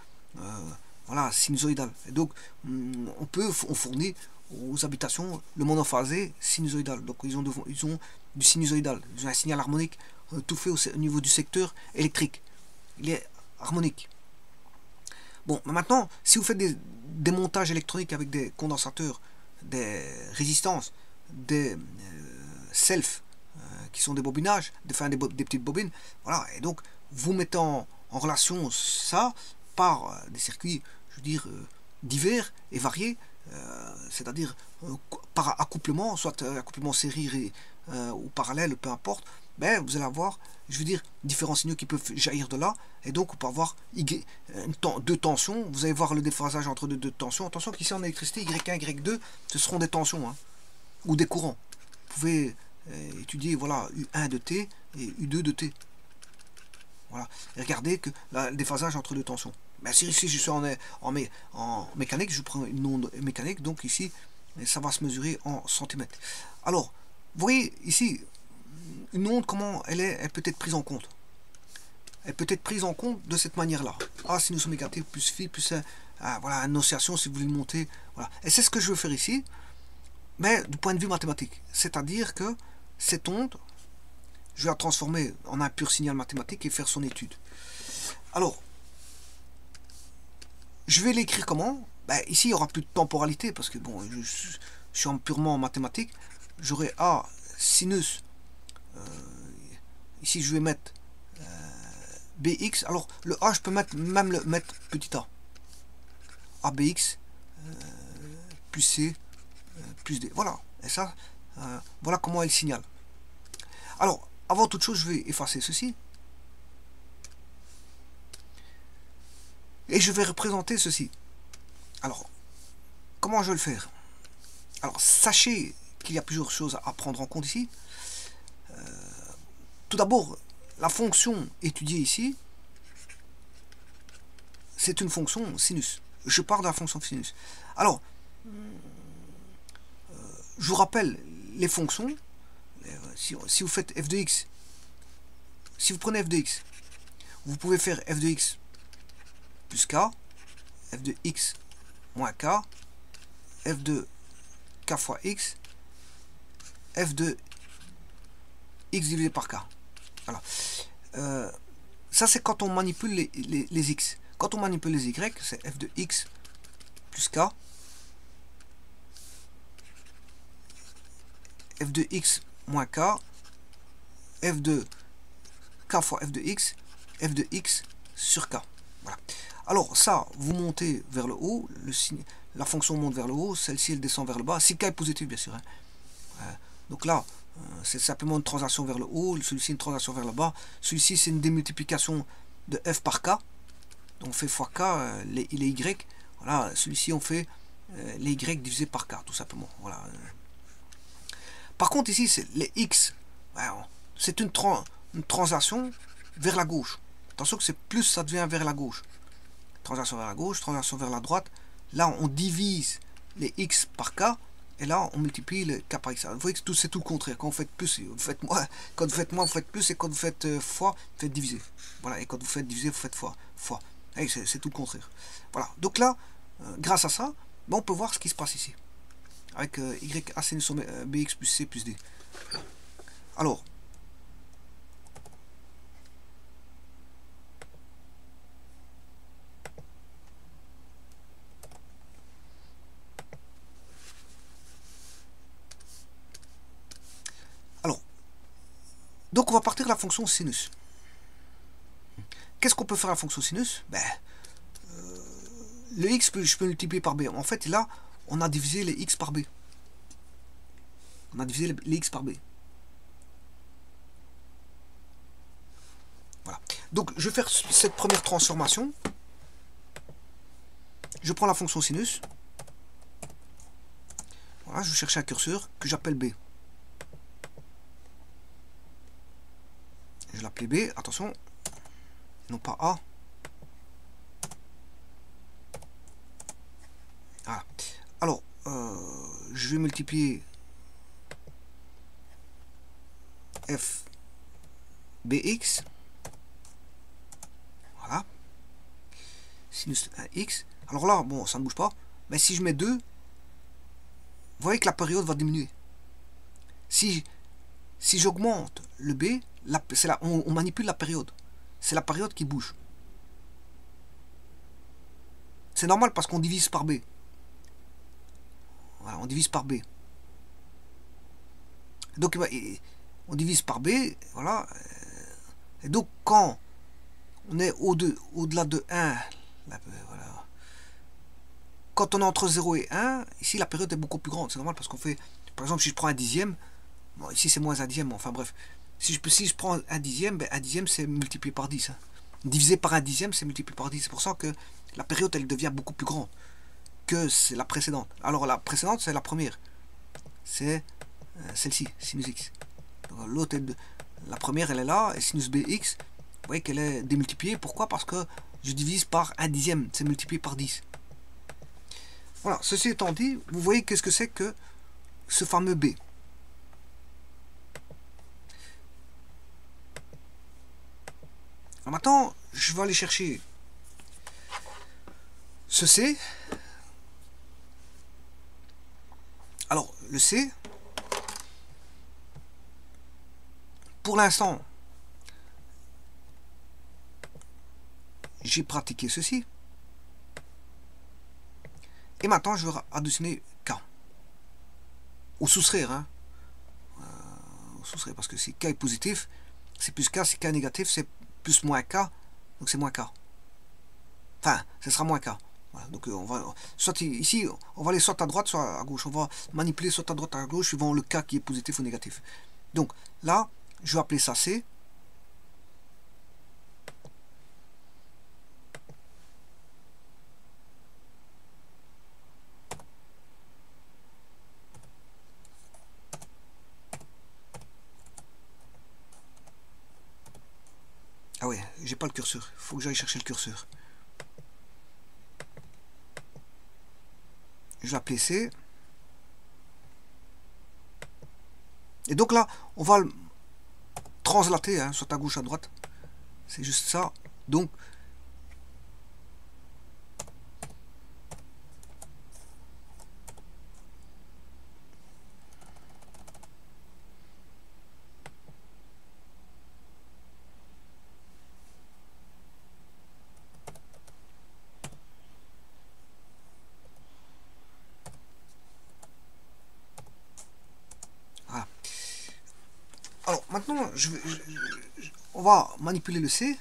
voilà, sinusoïdal. Et donc, on fournit aux habitations le monophasé sinusoïdal. Donc, ils ont du sinusoïdal, ils ont un signal harmonique tout fait au niveau du secteur électrique. Il est harmonique. Bon, maintenant, si vous faites des montages électroniques avec des condensateurs, des résistances, des self, qui sont des bobinages, des petites bobines, voilà, et donc vous mettez en relation ça par des circuits, je veux dire, divers et variés, c'est-à-dire par accouplement, soit accouplement série ou parallèle, peu importe, ben, vous allez avoir, je veux dire, différents signaux qui peuvent jaillir de là, et donc on peut avoir deux tensions, vous allez voir le déphasage entre deux tensions. Attention qu'ici en électricité, Y1, Y2, ce seront des tensions, hein, ou des courants. Vous pouvez étudier, voilà, U1 de T et U2 de T. Voilà. Et regardez que le déphasage entre deux tensions. Ben, si ici je suis en mécanique, je prends une onde mécanique, donc ici, ça va se mesurer en centimètres. Alors, vous voyez ici, une onde, comment elle peut être prise en compte. Elle peut être prise en compte de cette manière-là. A sinus oméga t plus phi plus voilà, une oscillation si vous voulez monter. Voilà. Et c'est ce que je veux faire ici, mais du point de vue mathématique. C'est-à-dire que cette onde, je vais la transformer en un pur signal mathématique et faire son étude. Alors, je vais l'écrire comment? Ben, ici, il n'y aura plus de temporalité, parce que bon, je suis purement en mathématiques. J'aurai A sinus. Ici, je vais mettre BX. Alors, le A, je peux même le mettre petit a. ABX plus C plus D. Voilà. Et ça, voilà comment elle signale. Alors, avant toute chose, je vais effacer ceci. Et je vais représenter ceci. Alors, comment je vais le faire? Alors, sachez qu'il y a plusieurs choses à prendre en compte ici. Tout d'abord, la fonction étudiée ici, c'est une fonction sinus. Je parle de la fonction sinus. Alors, je vous rappelle les fonctions. Si vous faites f de x, si vous prenez f de x, vous pouvez faire f de x plus k, f de x moins k, f de k fois x, f de x divisé par k. Voilà. Ça, c'est quand on manipule les x. Quand on manipule les y, c'est f de x plus k, f de x moins k, f de k fois f de x sur k. Voilà. Alors ça, vous montez vers le haut, la fonction monte vers le haut, celle-ci elle descend vers le bas, si k est positif bien sûr. Hein. Donc là, c'est simplement une translation vers le haut, celui-ci une translation vers le bas, celui-ci c'est une démultiplication de f par k, donc on fait fois k, les y, voilà, celui-ci on fait les y divisé par k, tout simplement. Voilà. Par contre ici, c'est les x, c'est une translation vers la gauche. Attention que c'est plus, ça devient vers la gauche. Translation vers la gauche, translation vers la droite. Là, on divise les x par k, et là, on multiplie le k par x. Vous voyez que c'est tout le contraire. Quand vous faites plus, vous faites moins. Quand vous faites moins, vous faites plus. Et quand vous faites fois, vous faites diviser. Voilà. Et quand vous faites diviser, vous faites fois. C'est tout le contraire. Voilà. Donc là, grâce à ça, on peut voir ce qui se passe ici. Avec y a sinus bx plus c plus d. Alors, Donc on va partir de la fonction sinus. Qu'est-ce qu'on peut faire à la fonction sinus? Le x, je peux multiplier par b. En fait, là, on a divisé les x par b. On a divisé les x par b. Voilà. Donc, je vais faire cette première transformation. Je prends la fonction sinus. Voilà, je vais chercher un curseur que j'appelle b. Je l'appelle b, attention, non pas a. Voilà. Alors, je vais multiplier f bx. Voilà. Sinus 1x. Alors là, bon, ça ne bouge pas. Mais si je mets 2, vous voyez que la période va diminuer. Si j'augmente le b, on manipule la période. C'est la période qui bouge. C'est normal parce qu'on divise par b. Voilà, on divise par b. Donc on divise par b, voilà. Et donc quand on est au-delà de 1, voilà. Quand on est entre 0 et 1, ici la période est beaucoup plus grande. C'est normal parce qu'on fait, par exemple, si je prends un dixième, bon, ici c'est moins un dixième, enfin bref. Si je prends un dixième, un dixième c'est multiplié par 10. Hein. Divisé par un dixième, c'est multiplié par 10. C'est pour ça que la période, elle devient beaucoup plus grande que la précédente. Alors la précédente, c'est la première. C'est celle-ci, sinus x. L'autre, la première, elle est là, et sinus bx, vous voyez qu'elle est démultipliée. Pourquoi? Parce que je divise par un dixième, c'est multiplié par 10. Voilà, ceci étant dit, vous voyez qu'est-ce que c'est que ce fameux b. Alors maintenant, je vais aller chercher ce C. Alors, le C, pour l'instant, j'ai pratiqué ceci. Et maintenant, je vais additionner K. Ou soustraire, hein. Soustraire, parce que si K est positif, c'est plus K, si K est négatif, c'est plus moins K, donc c'est moins K. Enfin, ce sera moins K. Voilà, donc on va, soit ici, on va aller soit à droite, soit à gauche. On va manipuler soit à droite, soit à gauche, suivant le K qui est positif ou négatif. Donc là, je vais appeler ça C. Ah ouais, j'ai pas le curseur. Il faut que j'aille chercher le curseur. Je vais appeler C. Et donc là, on va le translater, hein, soit à gauche, à droite. C'est juste ça. Donc, voilà. Alors maintenant, on va manipuler le C.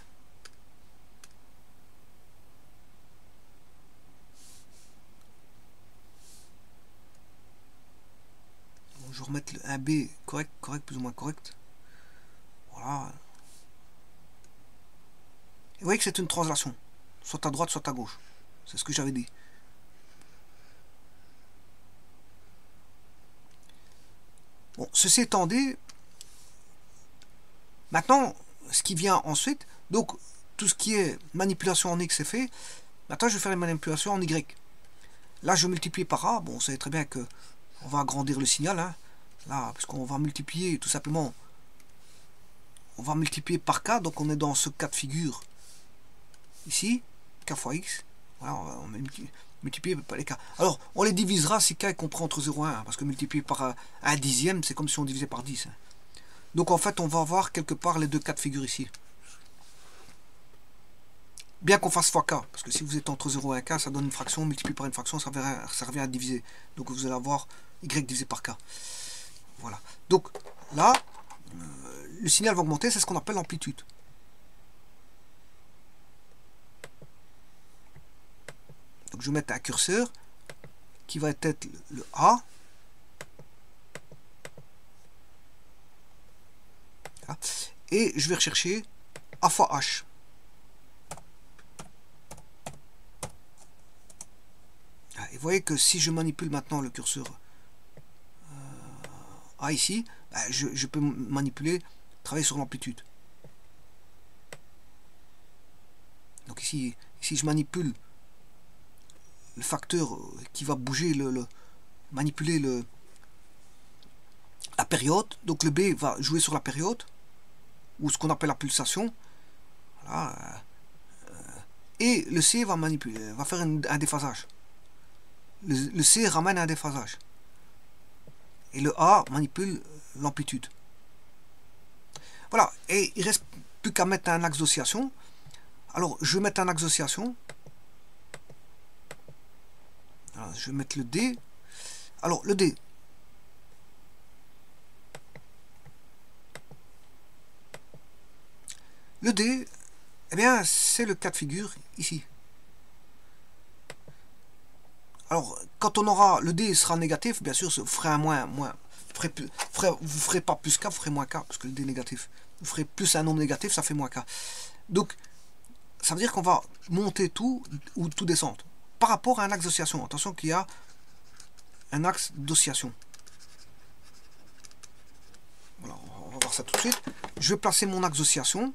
Je vais remettre un B correct, plus ou moins correct. Voilà. Et vous voyez que c'est une translation. Soit à droite, soit à gauche. C'est ce que j'avais dit. Bon, ceci étant dit, maintenant, ce qui vient ensuite, donc tout ce qui est manipulation en X est fait. Maintenant, je vais faire les manipulations en Y. Là, je multiplie par A. Bon, vous savez très bien que on va agrandir le signal. Hein. Là, parce qu'on va multiplier tout simplement. On va multiplier par K. Donc, on est dans ce cas de figure. Ici, K fois X. Voilà, on va multiplier par les K. Alors, on les divisera si K est compris entre 0 et 1. Parce que multiplier par un dixième, c'est comme si on divisait par 10. Hein. Donc, en fait, on va avoir quelque part les deux cas de figure ici. Bien qu'on fasse fois K, parce que si vous êtes entre 0 et 1 K, ça donne une fraction, multiplié par une fraction, ça revient à diviser. Donc vous allez avoir Y divisé par K. Voilà. Donc là, le signal va augmenter, c'est ce qu'on appelle l'amplitude. Donc je vais mettre un curseur qui va être le A. Voilà. Et je vais rechercher A fois H. Et vous voyez que si je manipule maintenant le curseur A ici, je peux manipuler, travailler sur l'amplitude. Donc ici je manipule le facteur qui va bouger, manipuler la période. Donc le B va jouer sur la période, ou ce qu'on appelle la pulsation. Voilà. Et le C va manipuler, va faire un déphasage. Le C ramène un déphasage. Et le A manipule l'amplitude. Voilà. Et il ne reste plus qu'à mettre un axe d'oscillation. Alors, je vais mettre un axe d'oscillation. Je vais mettre le D. Alors, le D. Le D, eh bien, c'est le cas de figure ici. Alors, quand on aura le D sera négatif, bien sûr, vous ferez un moins, vous ferez pas plus K, vous ferez moins K, parce que le D est négatif. Vous ferez plus un nombre négatif, ça fait moins K. Donc, ça veut dire qu'on va monter tout ou tout descendre par rapport à un axe d'oscillation. Attention qu'il y a un axe d'oscillation. Voilà, on va voir ça tout de suite. Je vais placer mon axe d'oscillation.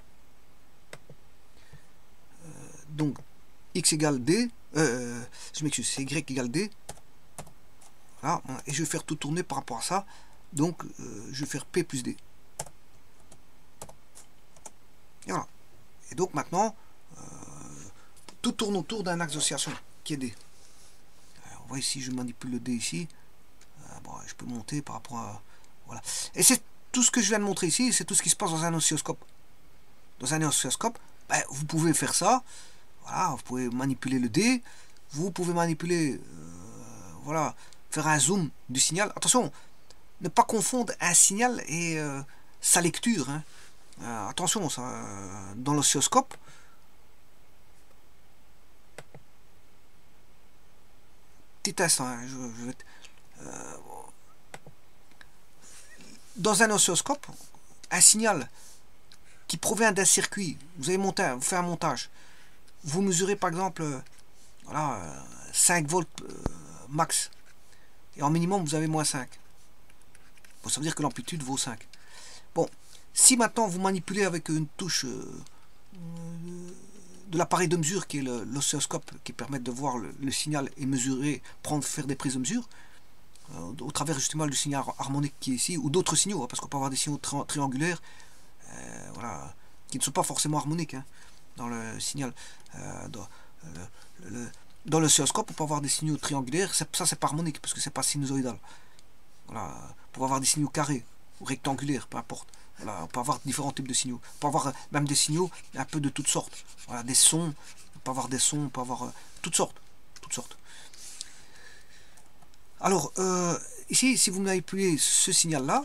Donc, X égale D. Je m'excuse, c'est Y égale D. Voilà, et je vais faire tout tourner par rapport à ça. Donc, je vais faire P plus D. Et voilà. Et donc maintenant, tout tourne autour d'un axe d'oscillation qui est D. Alors, on voit ici, je manipule le D ici. Bon, je peux monter par rapport à... Voilà. Et c'est tout ce que je viens de montrer ici, c'est tout ce qui se passe dans un oscilloscope. Dans un oscilloscope, vous pouvez faire ça. Voilà, vous pouvez manipuler le D. Vous pouvez manipuler... voilà, faire un zoom du signal. Attention, ne pas confondre un signal et sa lecture. Hein. Attention, ça, dans l'oscilloscope, petit instant, hein, je vais dans un oscilloscope, un signal qui provient d'un circuit, vous avez fait un montage, vous mesurez par exemple voilà, 5 volts max, et en minimum vous avez moins 5. Bon, ça veut dire que l'amplitude vaut 5. Bon, si maintenant vous manipulez avec une touche de l'appareil de mesure qui est l'oscilloscope, qui permet de voir le signal et mesurer, faire des prises de mesure, au travers justement du signal harmonique qui est ici, ou d'autres signaux, hein, parce qu'on peut avoir des signaux triangulaires voilà, qui ne sont pas forcément harmoniques hein, dans le signal. Dans l'oscilloscope, on peut avoir des signaux triangulaires, ça c'est pas harmonique, parce que c'est pas sinusoïdal. Voilà, on peut avoir des signaux carrés, ou rectangulaires, peu importe. Voilà, on peut avoir différents types de signaux. On peut avoir même des signaux un peu de toutes sortes. Voilà, des sons, on peut avoir des sons, on peut avoir toutes sortes. Toutes sortes. Alors, ici, si vous manipulez ce signal-là,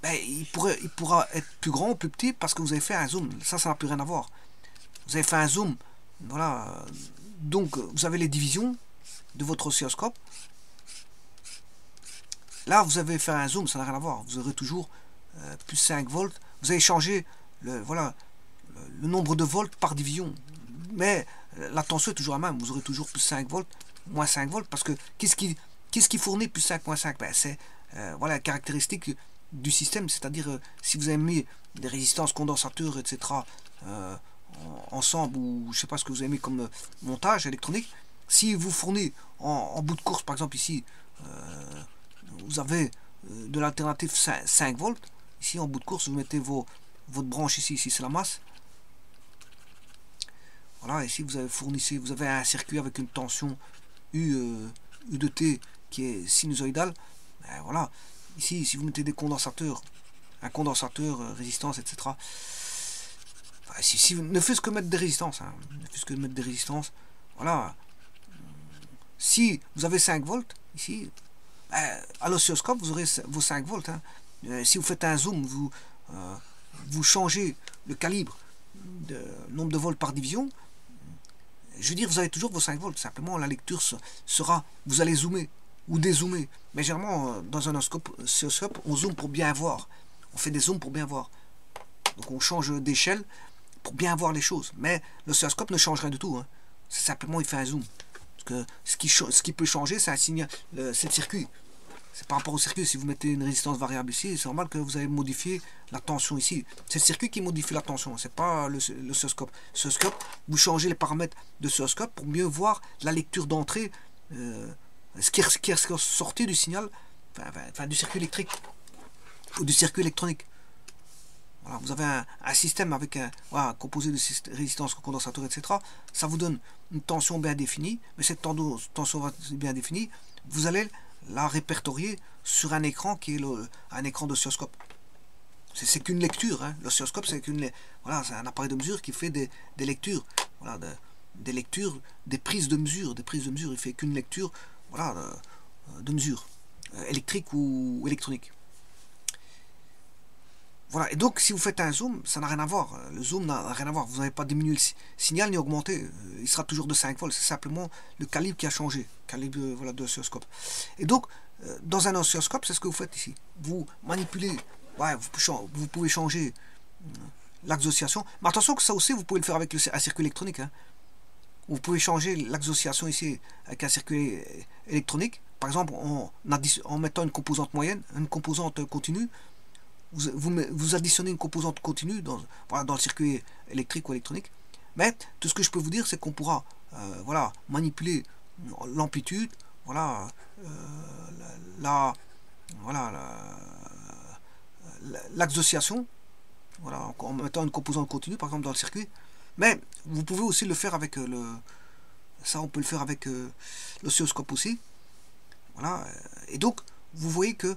il pourra être plus grand ou plus petit parce que vous avez fait un zoom. Ça n'a plus rien à voir. Vous avez fait un zoom. Voilà. Donc, vous avez les divisions de votre oscilloscope. Là, vous avez fait un zoom, ça n'a rien à voir. Vous aurez toujours plus 5 volts. Vous avez changé le nombre de volts par division. Mais la tension est toujours la même. Vous aurez toujours plus 5 volts, moins 5 volts. Parce que qu'est-ce qui fournit plus 5, moins 5 c'est voilà, la caractéristique du système. C'est-à-dire, si vous avez mis des résistances, condensateurs, etc. Ensemble, ou je sais pas ce que vous avez mis comme montage électronique. Si vous fournissez en bout de course, par exemple ici, vous avez de l'alternative 5 volts. Ici en bout de course, vous mettez votre branche ici c'est la masse. Voilà, ici vous avez un circuit avec une tension U de T qui est sinusoïdale. Voilà, ici si vous mettez des condensateurs, un condensateur, résistance, etc. Si vous ne faites que mettre des résistances, hein, ne faites que mettre des résistances, voilà. Si vous avez 5 volts ici, à l'oscilloscope vous aurez vos 5 volts. Hein. Si vous faites un zoom, vous changez le calibre, nombre de volts par division, je veux dire, vous avez toujours vos 5 volts. Simplement, la lecture sera, vous allez zoomer ou dézoomer. Mais généralement, dans un oscilloscope, on zoome pour bien voir. On fait des zooms pour bien voir. Donc on change d'échelle pour bien voir les choses. Mais l'oscilloscope ne change rien du tout. Hein. C'est simplement, il fait un zoom. Parce que ce qui peut changer, c'est un signal, c'est le circuit. C'est par rapport au circuit. Si vous mettez une résistance variable ici, c'est normal que vous avez modifié la tension ici. C'est le circuit qui modifie la tension, c'est pas l'oscilloscope. L'oscilloscope, vous changez les paramètres de l'oscilloscope pour mieux voir la lecture d'entrée, ce qui est sorti du signal, enfin, du circuit électrique ou du circuit électronique. Voilà, vous avez un système avec voilà, composé de résistance, condensateur, etc. Ça vous donne une tension bien définie, mais cette tension bien définie, vous allez la répertorier sur un écran qui est un écran d'oscilloscope. C'est qu'une lecture. Hein. L'oscilloscope, c'est voilà, un appareil de mesure qui fait des lectures. Voilà, des lectures, des prises de mesure. Il fait qu'une lecture voilà, de mesure, électrique ou électronique. Voilà, et donc si vous faites un zoom, ça n'a rien à voir. Le zoom n'a rien à voir. Vous n'avez pas diminué le signal ni augmenté. Il sera toujours de 5 volts. C'est simplement le calibre qui a changé. Le calibre voilà, de l'oscilloscope. Et donc, dans un oscilloscope, c'est ce que vous faites ici. Vous manipulez, ouais, vous pouvez changer l'axe d'oscillation. Mais attention que ça aussi, vous pouvez le faire avec un circuit électronique. Hein. Vous pouvez changer l'axe d'oscillation ici avec un circuit électronique. Par exemple, en mettant une composante moyenne, une composante continue. Vous additionnez une composante continue voilà, dans le circuit électrique ou électronique. Mais tout ce que je peux vous dire, c'est qu'on pourra voilà, manipuler l'amplitude, voilà, l'axe d'oscillation, voilà, en mettant une composante continue, par exemple, dans le circuit. Mais vous pouvez aussi le faire avec ça, on peut le faire avec l'oscilloscope aussi. Voilà. Et donc, vous voyez que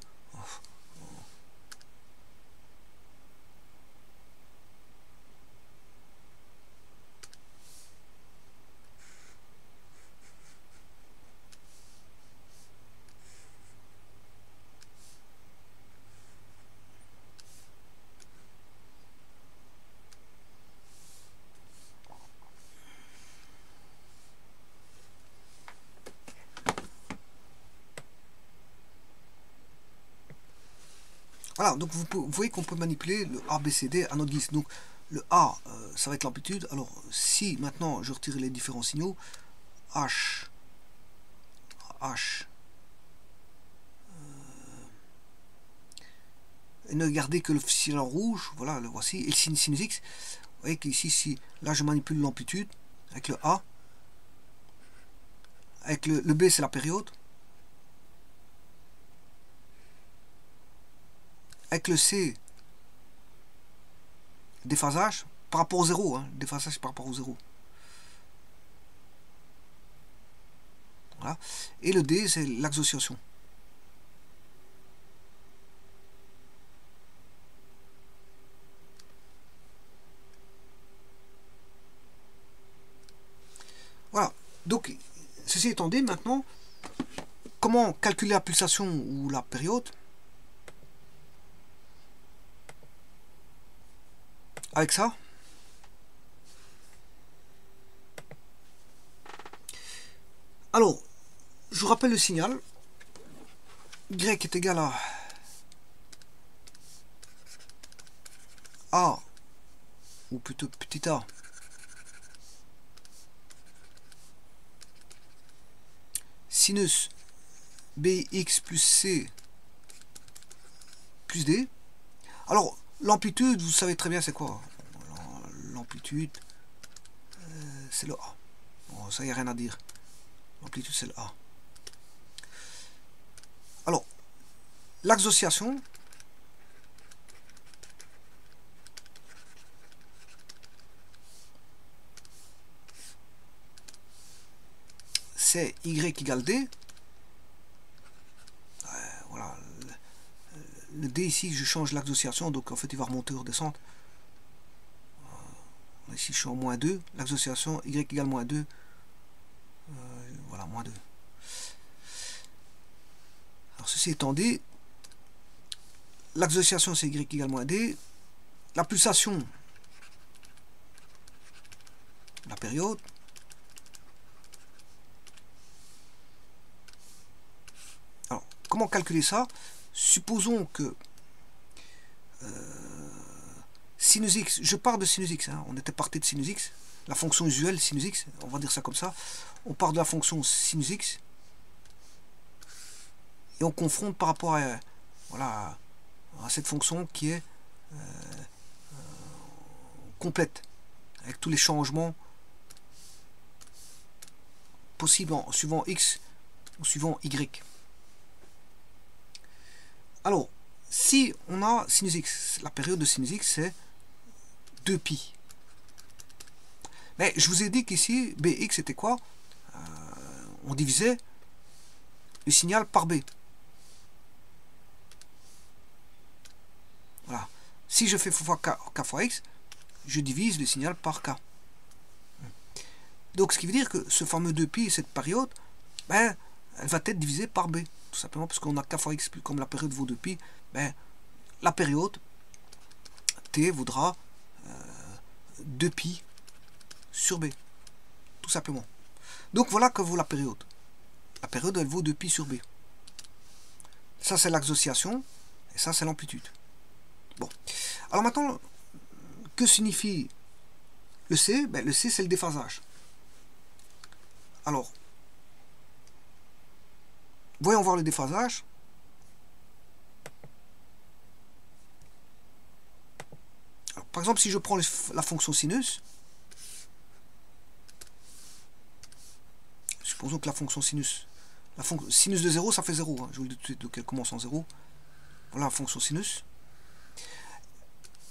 voilà, donc vous voyez qu'on peut manipuler le ABCD à notre guise. Donc le A, ça va être l'amplitude. Alors si maintenant je retire les différents signaux, H, et ne gardez que le signal rouge, voilà, le voici, et le signe sinus X. Vous voyez qu'ici, là je manipule l'amplitude avec le A, avec le B c'est la période, avec le C, déphasage par rapport au zéro, hein, déphasage par rapport au zéro. Voilà. Et le D, c'est l'axe d'oscillation. Voilà. Donc, ceci étant dit, maintenant, comment calculer la pulsation ou la période? Avec ça, alors, je vous rappelle le signal. Y est égal à A, ou plutôt petit a, sinus bx plus c plus d. Alors, l'amplitude, vous savez très bien c'est quoi. L'amplitude, c'est le A. Bon, ça, il n'y a rien à dire. L'amplitude, c'est le A. Alors, l'axe d'oscillation, c'est Y égale D. Voilà. Le D ici, je change l'axe d'oscillation, donc en fait il va remonter ou redescendre. Ici je suis en moins 2, l'axe d'oscillation Y égale moins 2. Voilà, moins 2. Alors ceci étant dit, l'axe d'oscillation c'est Y égale moins D. la pulsation, la période, alors comment calculer ça? Supposons que sinus x, je pars de sinus x, hein, on était parti de sinus x, la fonction usuelle sinus x, on va dire ça comme ça, on part de la fonction sinus x, et on confronte par rapport à, voilà, à cette fonction qui est complète, avec tous les changements possibles en suivant x ou suivant y. Alors, si on a sinus x, la période de sinus x c'est 2π. Mais je vous ai dit qu'ici, bx c'était quoi? On divisait le signal par b. Voilà. Si je fais fois k fois x, je divise le signal par k. Donc ce qui veut dire que ce fameux 2π, cette période, ben, elle va être divisée par b. Tout simplement parce qu'on a k fois x, comme la période vaut 2π, ben, la période t vaudra 2π sur b. Tout simplement. Donc voilà que vaut la période. La période, elle vaut 2π sur b. Ça, c'est l'axe d'oscillation, et ça, c'est l'amplitude. Bon. Alors maintenant, que signifie le C? Ben, le C, c'est le déphasage. Alors, voyons voir le déphasage. Alors, par exemple, si je prends la fonction sinus, supposons que la fonction sinus, sinus de 0, ça fait 0. Hein. Je vous le dis tout de suite, donc elle commence en 0. Voilà la fonction sinus.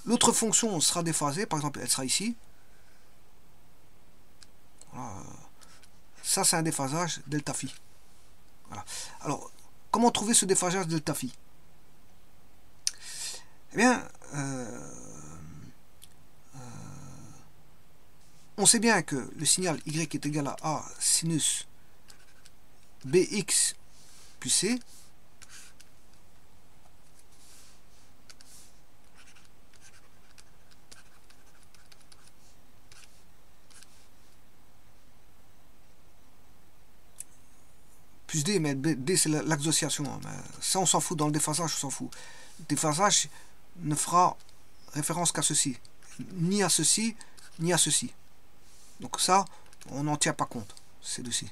L'autre fonction sera déphasée, par exemple, elle sera ici. Voilà. Ça, c'est un déphasage delta phi. Voilà. Alors, comment trouver ce déphasage delta phi? Eh bien, on sait bien que le signal y est égal à A sinus bx plus c. Plus d, mais d c'est l'axe d'oscillation. Hein. Ça on s'en fout, dans le déphasage on s'en fout. Le déphasage ne fera référence qu'à ceci. Ni à ceci, ni à ceci. Donc ça, on n'en tient pas compte. C'est de ci.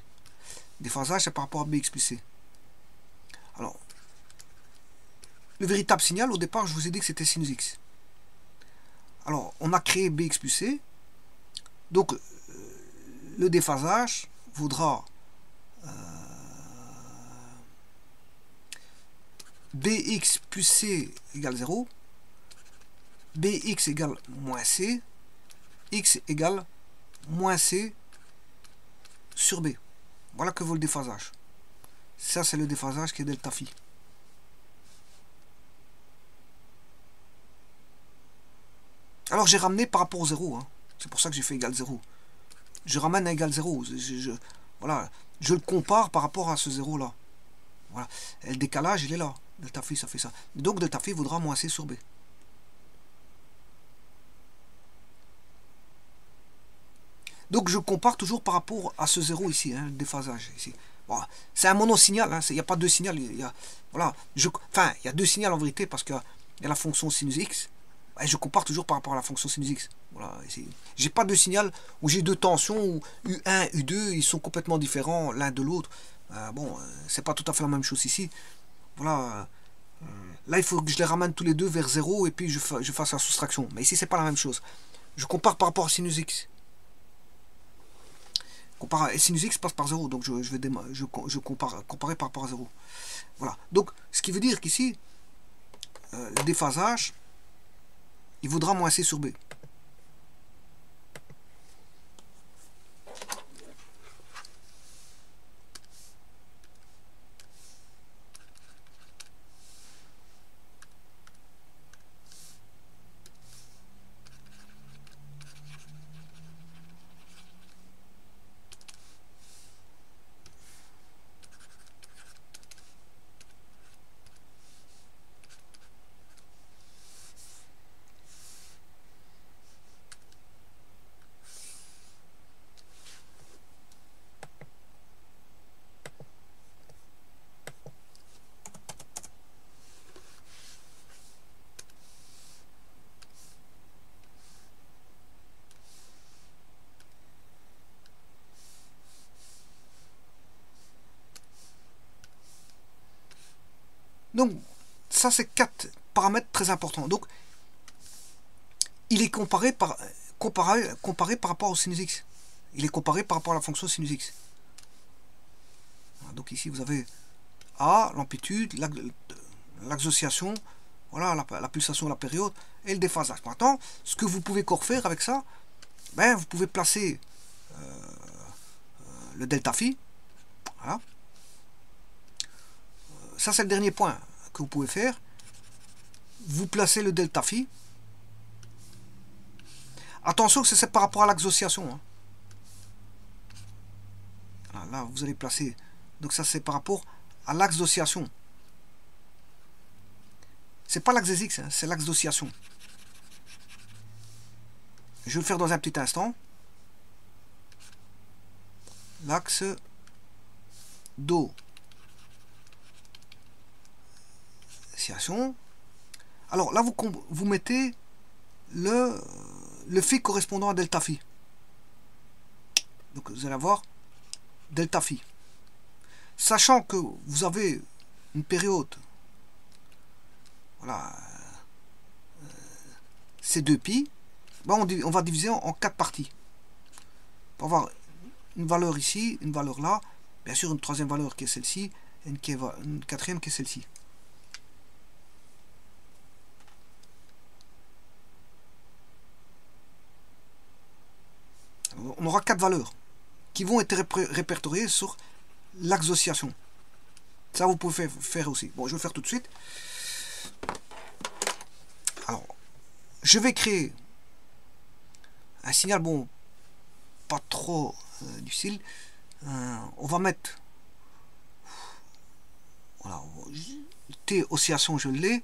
Déphasage, c'est par rapport à bx plus c. Alors, le véritable signal, au départ, je vous ai dit que c'était sinus x. Alors, on a créé bx plus c. Donc, le déphasage vaudra bx plus c égale 0, bx égale moins c, x égale moins c sur b. Voilà que vaut le déphasage. Ça, c'est le déphasage qui est delta phi. Alors, j'ai ramené par rapport au 0. Hein. C'est pour ça que j'ai fait égal 0. Je ramène à égal 0. Voilà. Je le compare par rapport à ce 0-là. Voilà. Et le décalage, il est là. Delta phi, ça fait ça. Donc, delta phi vaudra moins c sur b. Donc, je compare toujours par rapport à ce 0 ici, hein, le déphasage ici. Bon, c'est un monosignal, hein, il n'y a pas deux signaux. Voilà, enfin, il y a deux signaux en vérité parce qu'il y a la fonction sinus x. Et je compare toujours par rapport à la fonction sinus x. Voilà, j'ai pas de signal où j'ai deux tensions, où U1, U2, ils sont complètement différents l'un de l'autre. Bon, c'est pas tout à fait la même chose ici. Voilà. Là, il faut que je les ramène tous les deux vers 0 et puis je fasse la soustraction. Mais ici, c'est pas la même chose. Je compare par rapport à sinus x. Et sinus x passe par 0, donc je comparer par rapport à 0. Voilà. Donc, ce qui veut dire qu'ici, le déphasage, il vaudra moins c sur b. Donc, ça, c'est 4 paramètres très importants. Donc, il est comparé par rapport au sinus x. Il est comparé par rapport à la fonction sinus x. Donc ici, vous avez A, l'amplitude, l'axociation, voilà, la pulsation, la période, et le déphasage. Maintenant, ce que vous pouvez encore faire avec ça, ben, vous pouvez placer le delta phi. Voilà. Ça, c'est le dernier point que vous pouvez faire. Vous placez le delta phi. Attention que c'est par rapport à l'axociation. Hein. Là, vous allez placer. Donc ça, c'est par rapport à l'axe d'oscillation. C'est pas l'axe des X, hein, c'est l'axe d'oscillation. Je vais le faire dans un petit instant. L'axe d'oscillation. Alors là, vous mettez le phi correspondant à delta phi. Donc vous allez avoir delta phi. Sachant que vous avez une période, voilà, c'est 2 pi, ben on va diviser en 4 parties. Pour avoir une valeur ici, une valeur là, bien sûr une troisième valeur qui est celle-ci, et une quatrième qui est celle-ci. On aura 4 valeurs qui vont être répertoriées sur l'axe d'oscillation. Ça, vous pouvez faire aussi. Bon, je vais le faire tout de suite. Alors, je vais créer un signal, bon, pas trop difficile. On va mettre, voilà, T oscillation, je l'ai.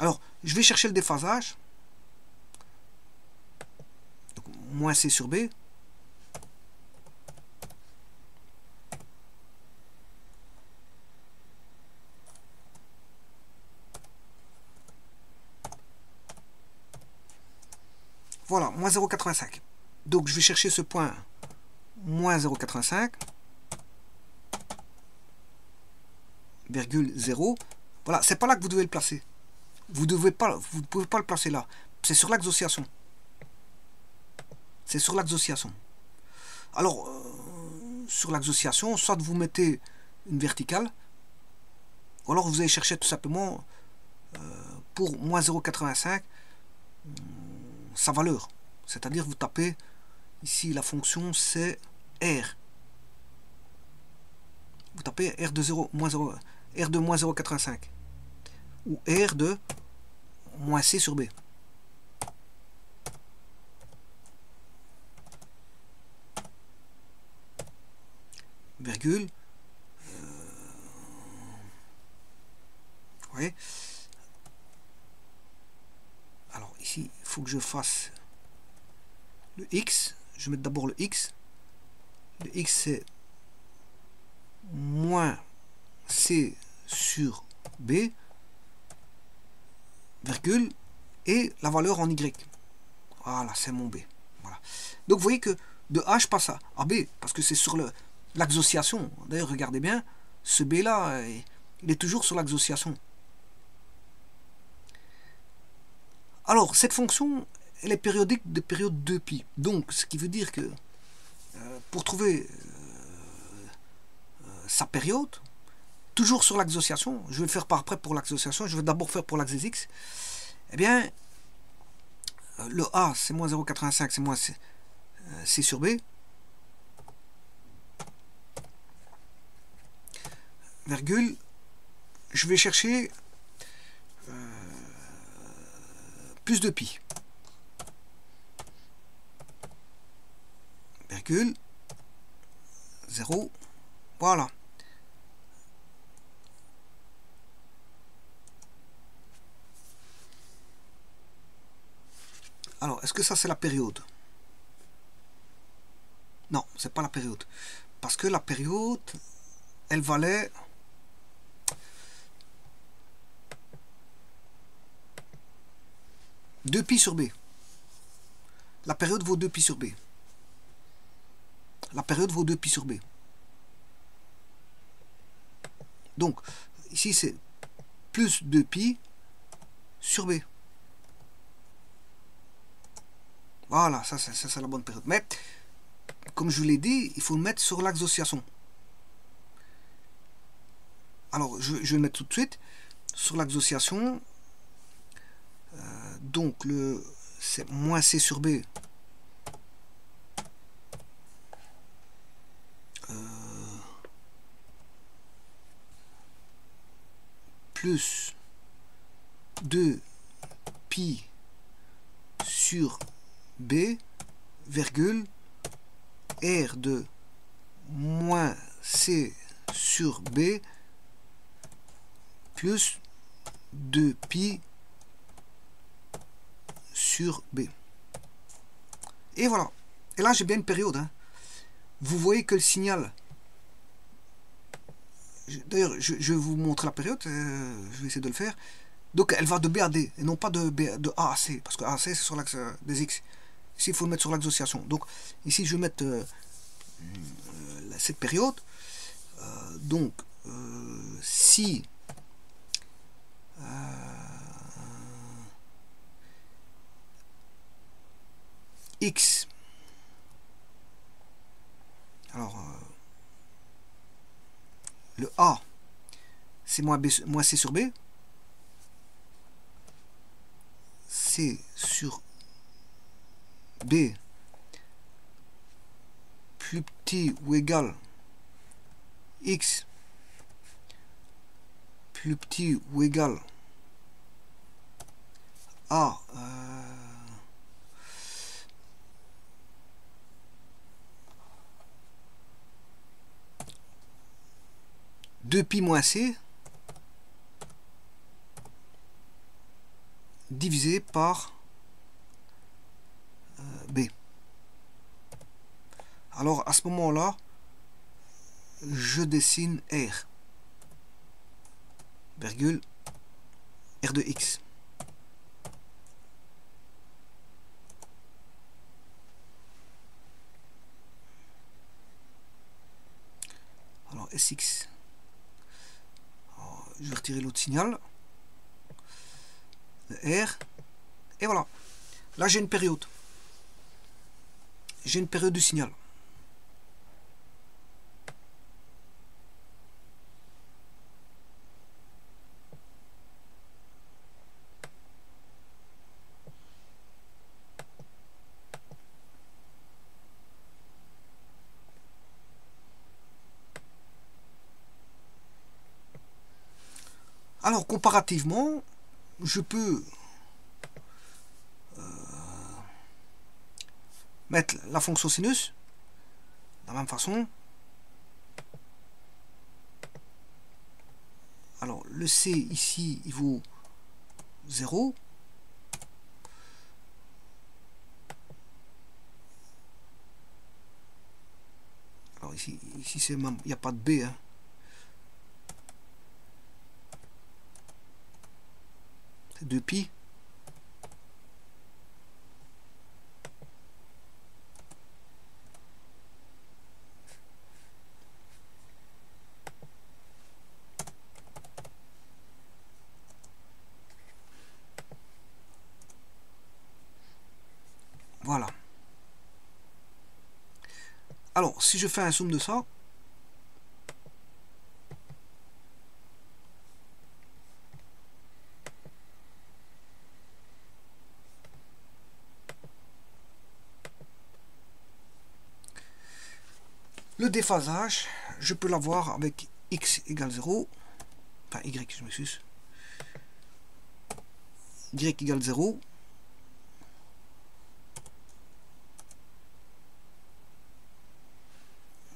Alors, je vais chercher le déphasage. Donc, moins C sur B. Voilà, moins 0,85. Donc je vais chercher ce point moins 0,85, virgule 0. Voilà, c'est pas là que vous devez le placer. Vous ne pouvez pas le placer là. C'est sur l'axe d'oscillation. C'est sur l'axe d'oscillation. Alors, sur l'axe d'oscillation, soit vous mettez une verticale, ou alors vous allez chercher tout simplement pour moins 0,85 sa valeur. C'est-à-dire vous tapez ici la fonction c'est R. Vous tapez R de 0, R de moins 0,85 ou R de moins C sur B. Virgule. Vous voyez. Alors ici, il faut que je fasse le X. Je vais mettre d'abord le X. Le X c'est moins C sur B, virgule, et la valeur en Y. Voilà, c'est mon B. Voilà. Donc vous voyez que de A je passe à B, parce que c'est sur l'axe d'oscillation. D'ailleurs, regardez bien, ce B là, il est toujours sur l'axe d'oscillation. Alors, cette fonction, elle est périodique de période 2π. Donc, ce qui veut dire que pour trouver sa période, toujours sur l'axe d'oscillation, je vais le faire par après pour l'axe d'oscillation, je vais d'abord faire pour l'axe des X, eh bien, le A, c'est moins 0,85, c'est moins C sur B, virgule, je vais chercher plus de pi. Virgule 0. Voilà. Alors, est-ce que ça c'est la période? Non, c'est pas la période. Parce que la période, elle valait 2π sur B. La période vaut 2π sur B. La période vaut 2π sur B. Donc, ici c'est plus 2pi sur B. Voilà, ça c'est la bonne période. Mais, comme je vous l'ai dit, il faut le mettre sur l'axe d'oscillation. Alors, je vais le mettre tout de suite sur l'axe d'oscillation. Donc, c'est moins C sur B. Plus 2pi sur B, virgule, R de moins C sur B, plus 2pi sur B. Et voilà. Et là, j'ai bien une période. Hein. Vous voyez que le signal... D'ailleurs, je vais vous montrer la période. Je vais essayer de le faire. Donc, elle va de B à D, et non pas de A à C. Parce que A à C, c'est sur l'axe des X. Ici, il faut le mettre sur l'axe d'oscillation. Donc, ici, je vais mettre cette période. Donc, si... X. Alors, le A, c'est moins C sur B. C sur B plus petit ou égal X plus petit ou égal à 2pi moins C divisé par B. Alors à ce moment-là, je dessine R, virgule, R de X. Alors SX. Alors, je vais retirer l'autre signal. Le R. Et voilà. Là j'ai une période. J'ai une période du signal. Alors comparativement, je peux mettre la fonction sinus de la même façon. Alors le C ici il vaut 0. Alors ici c'est même, il n'y a pas de B. Hein. C'est 2pi. Voilà. Alors, si je fais un zoom de ça, le déphasage, je peux l'avoir avec x égale 0, enfin y, je m'excuse, y égale 0,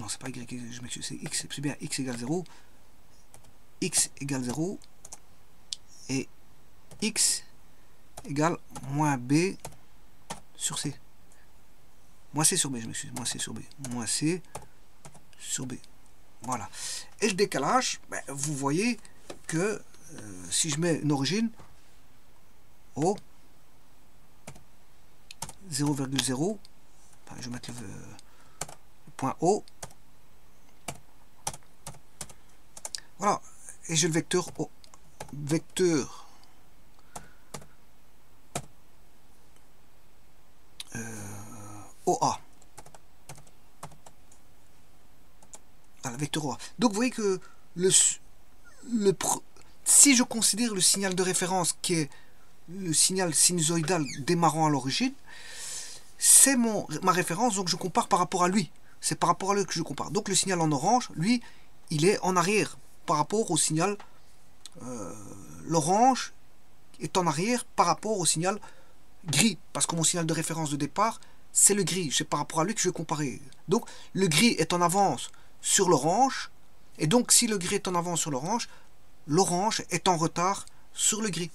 non c'est pas y, je m'excuse, c'est x, c'est bien x égale 0, x égale 0, et x égale moins b sur c. Moins c sur b, je m'excuse, moins c sur b, moins c sur b. Voilà. Et le décalage, ben, vous voyez que si je mets une origine au 0,0, enfin, je vais mettre le point O, voilà, et j'ai le vecteur vecteur OA. Voilà, vecteur OA. Donc vous voyez que si je considère le signal de référence qui est le signal sinusoïdal démarrant à l'origine, c'est ma référence, donc je compare par rapport à lui. C'est par rapport à lui que je compare. Donc le signal en orange, lui, il est en arrière par rapport au signal. L'orange est en arrière par rapport au signal gris, parce que mon signal de référence de départ, c'est le gris. C'est par rapport à lui que je vais comparer. Donc le gris est en avance sur l'orange, et donc si le gris est en avance sur l'orange est en retard sur le gris.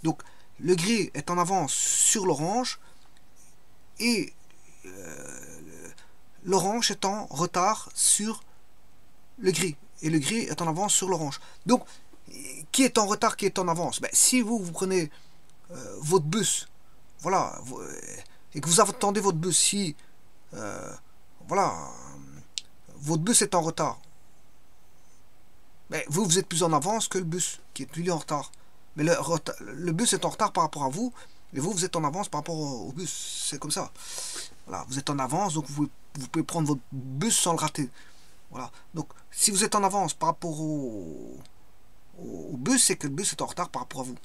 Donc le gris est en avance sur l'orange, et l'orange est en retard sur le gris. Et le gris est en avance sur l'orange. Donc, qui est en retard, qui est en avance? Si vous prenez votre bus, voilà, et que vous attendez votre bus, si, voilà, votre bus est en retard, vous êtes plus en avance que le bus, qui est lui en retard. Mais le bus est en retard par rapport à vous, et vous êtes en avance par rapport au bus. C'est comme ça. Voilà, vous êtes en avance, donc vous pouvez prendre votre bus sans le rater. Voilà. Donc, si vous êtes en avance par rapport au bus, c'est que le bus est en retard par rapport à vous.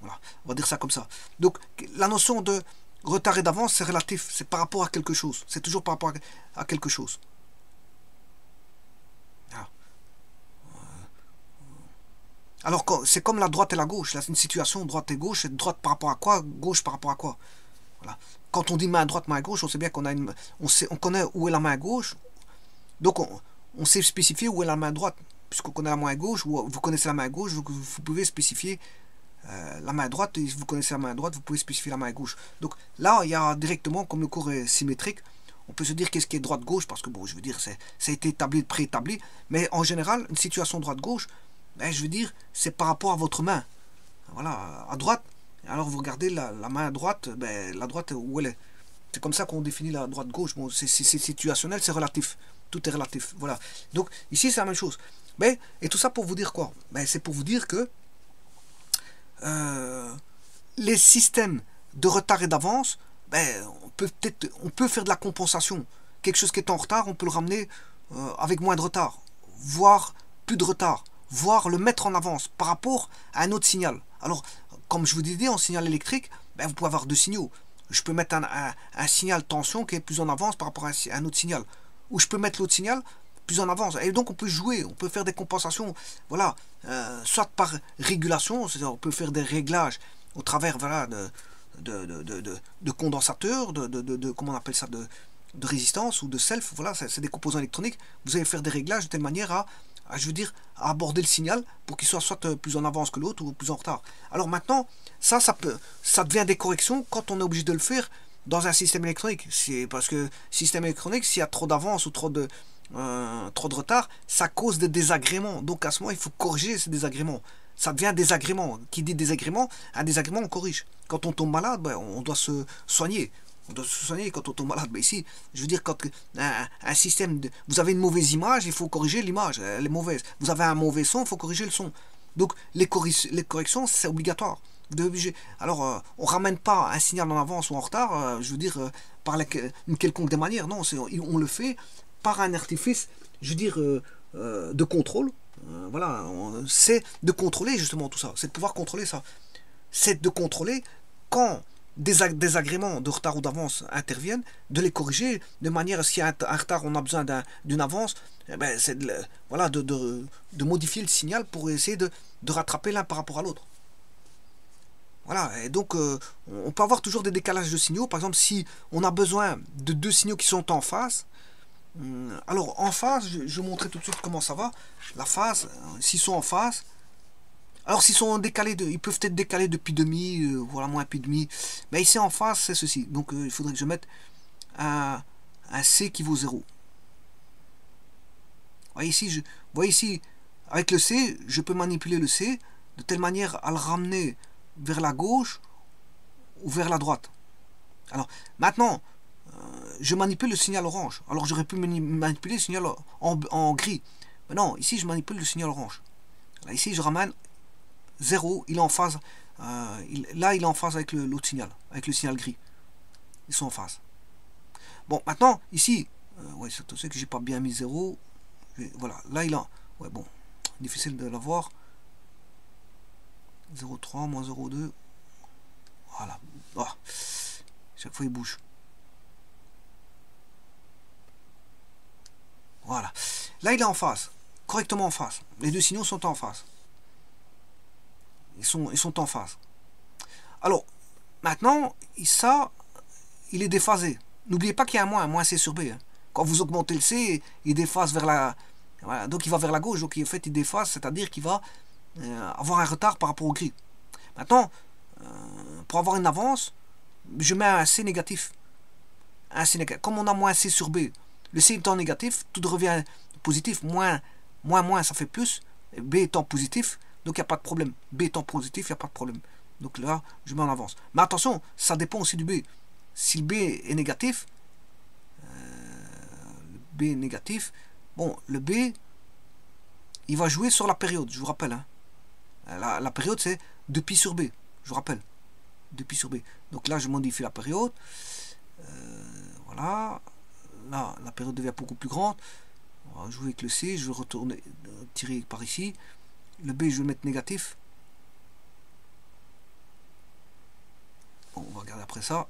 Voilà. On va dire ça comme ça. Donc, la notion de retard et d'avance, c'est relatif. C'est par rapport à quelque chose. C'est toujours par rapport à quelque chose. Voilà. Alors, c'est comme la droite et la gauche. Là, c'est une situation droite et gauche. C'est droite par rapport à quoi? Gauche par rapport à quoi? Voilà. Quand on dit main droite, main gauche, on sait bien qu'on a on connaît où est la main gauche. Donc, on sait spécifier où est la main droite. Puisqu'on connaît la main gauche, ou vous connaissez la main gauche, vous pouvez spécifier la main droite, et si vous connaissez la main droite, vous pouvez spécifier la main gauche. Donc là, il y a directement, comme le cours est symétrique, on peut se dire qu'est-ce qui est droite-gauche, parce que bon, je veux dire, ça a été établi, préétabli, mais en général, une situation droite-gauche, je veux dire, c'est par rapport à votre main. Voilà, à droite, alors vous regardez la main droite, la droite, où elle est. C'est comme ça qu'on définit la droite-gauche. Bon, c'est situationnel, c'est relatif. Tout est relatif. Voilà. Donc, ici, c'est la même chose. Et tout ça pour vous dire quoi? C'est pour vous dire que les systèmes de retard et d'avance, on peut faire de la compensation. Quelque chose qui est en retard, on peut le ramener avec moins de retard, voire plus de retard, voire le mettre en avance par rapport à un autre signal. Alors, comme je vous disais, en signal électrique, vous pouvez avoir deux signaux. Je peux mettre un signal tension qui est plus en avance par rapport à un autre signal. Ou je peux mettre l'autre signal plus en avance. Et donc on peut jouer, on peut faire des compensations, voilà, soit par régulation, c'est-à-dire on peut faire des réglages au travers, voilà, de condensateurs, comment on appelle ça, de résistance ou de self, voilà, c'est des composants électroniques. Vous allez faire des réglages de telle manière à je veux dire, à aborder le signal pour qu'il soit plus en avance que l'autre ou plus en retard. Alors maintenant, ça devient des corrections quand on est obligé de le faire dans un système électronique. C'est parce que système électronique, s'il y a trop d'avance ou trop de retard, ça cause des désagréments. Donc à ce moment, il faut corriger ces désagréments. Ça devient désagrément. Qui dit désagrément? Un désagrément, on corrige. Quand on tombe malade, on doit se soigner. On doit se soigner quand on tombe malade. Ici, je veux dire, quand un système, vous avez une mauvaise image, il faut corriger l'image, elle est mauvaise. Vous avez un mauvais son, il faut corriger le son. Donc les corrections, c'est obligatoire. Vous devez obliger. Alors, on ramène pas un signal en avance ou en retard, je veux dire, par une quelconque des manières. Non, on le fait par un artifice, je veux dire, de contrôle. Voilà, c'est de contrôler justement tout ça. C'est de pouvoir contrôler ça. C'est de contrôler quand des agréments de retard ou d'avance interviennent, de les corriger de manière à ce qu'il y a un retard, on a besoin d'une avance, c'est voilà, de modifier le signal pour essayer de rattraper l'un par rapport à l'autre. Voilà, et donc on peut avoir toujours des décalages de signaux. Par exemple, si on a besoin de deux signaux qui sont en phase, alors en phase, je vais vous montrer tout de suite comment ça va. La phase, s'ils sont en phase, alors s'ils sont décalés, ils peuvent être décalés de pi demi, voilà, moins pi demi. Mais ici en phase, c'est ceci. Donc il faudrait que je mette un C qui vaut 0. Voyez ici, avec le C, je peux manipuler le C de telle manière à le ramener vers la gauche ou vers la droite. Alors maintenant, je manipule le signal orange. Alors j'aurais pu manipuler le signal en gris. Mais non, ici je manipule le signal orange. Là, ici, je ramène 0, il est en phase. Là, il est en phase avec l'autre signal, avec le signal gris. Ils sont en phase. Bon, maintenant, ici, ouais, c'est que j'ai pas bien mis 0. Voilà, là, il a. Ouais, bon, difficile de l'avoir. 0,3 moins 0,2. Voilà. Oh, chaque fois, il bouge. Voilà. Là, il est en phase. Correctement en phase. Les deux signaux sont en phase. Ils sont en phase. Alors, maintenant, ça, il est déphasé. N'oubliez pas qu'il y a un moins C sur B. Hein. Quand vous augmentez le C, il déphase vers la... Voilà, donc il va vers la gauche, donc en fait il déphase, c'est-à-dire qu'il va avoir un retard par rapport au gris. Maintenant, pour avoir une avance, je mets un C négatif. Un C négatif. Comme on a moins C sur B, le C étant négatif, tout devient positif. Moins, ça fait plus. B étant positif, donc il n'y a pas de problème. B étant positif, il n'y a pas de problème. Donc là, je mets en avance. Mais attention, ça dépend aussi du B. Si le B est négatif, B est négatif, bon, le B, il va jouer sur la période, je vous rappelle. Hein. La période, c'est 2π sur B, je vous rappelle. 2π sur B. Donc là, je modifie la période. Voilà. Là, la période devient beaucoup plus grande. On va jouer avec le C, je vais retourner, tirer par ici. Le B, je vais le mettre négatif. Bon, on va regarder après ça.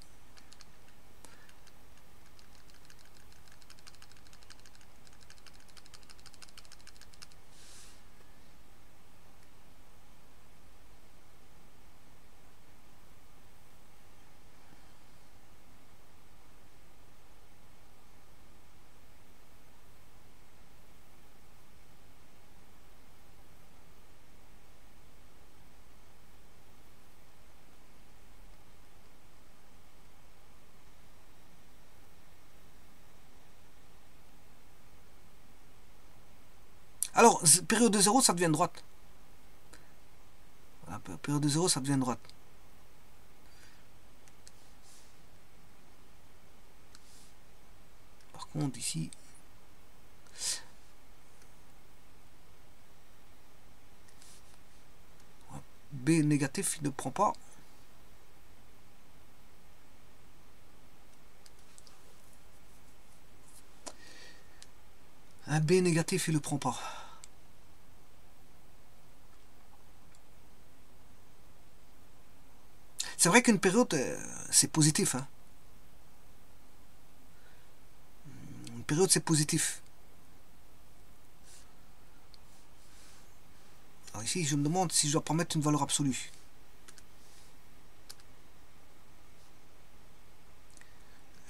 Alors, période de 0, ça devient droite. Voilà, période de 0, ça devient droite. Par contre, ici... B négatif, il ne prend pas. Un B négatif, il ne le prend pas. C'est vrai qu'une période, c'est positif. Hein. Une période, c'est positif. Alors ici, je me demande si je dois pas mettre une valeur absolue.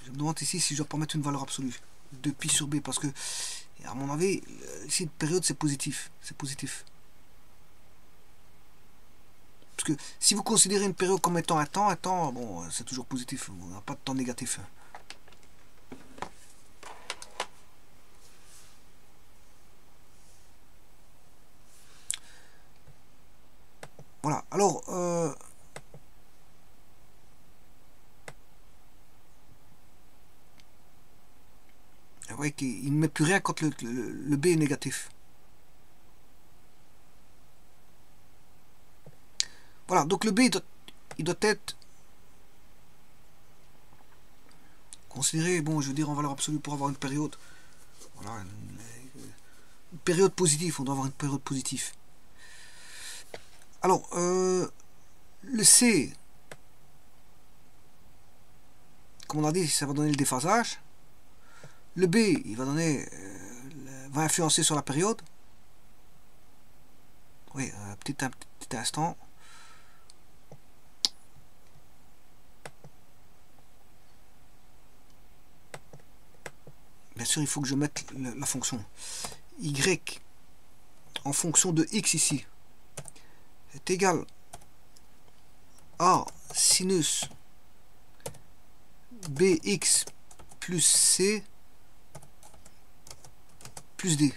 Je me demande ici si je dois pas mettre une valeur absolue. 2π sur B, parce que, à mon avis, ici, une période, c'est positif. C'est positif. Parce que si vous considérez une période comme étant un temps, bon, c'est toujours positif. On n'a pas de temps négatif. Voilà. Alors, vous voyez qu'il ne met plus rien quand le B est négatif. Voilà. Donc le B, il doit être considéré, bon, je veux dire, en valeur absolue pour avoir une période. Voilà. Une période positive. On doit avoir une période positive. Alors, le C, comme on a dit, ça va donner le déphasage. Le B, il va donner, va influencer sur la période. Oui, un petit instant. Bien sûr, il faut que je mette la fonction y en fonction de x ici est égal à sinus bx plus c plus d.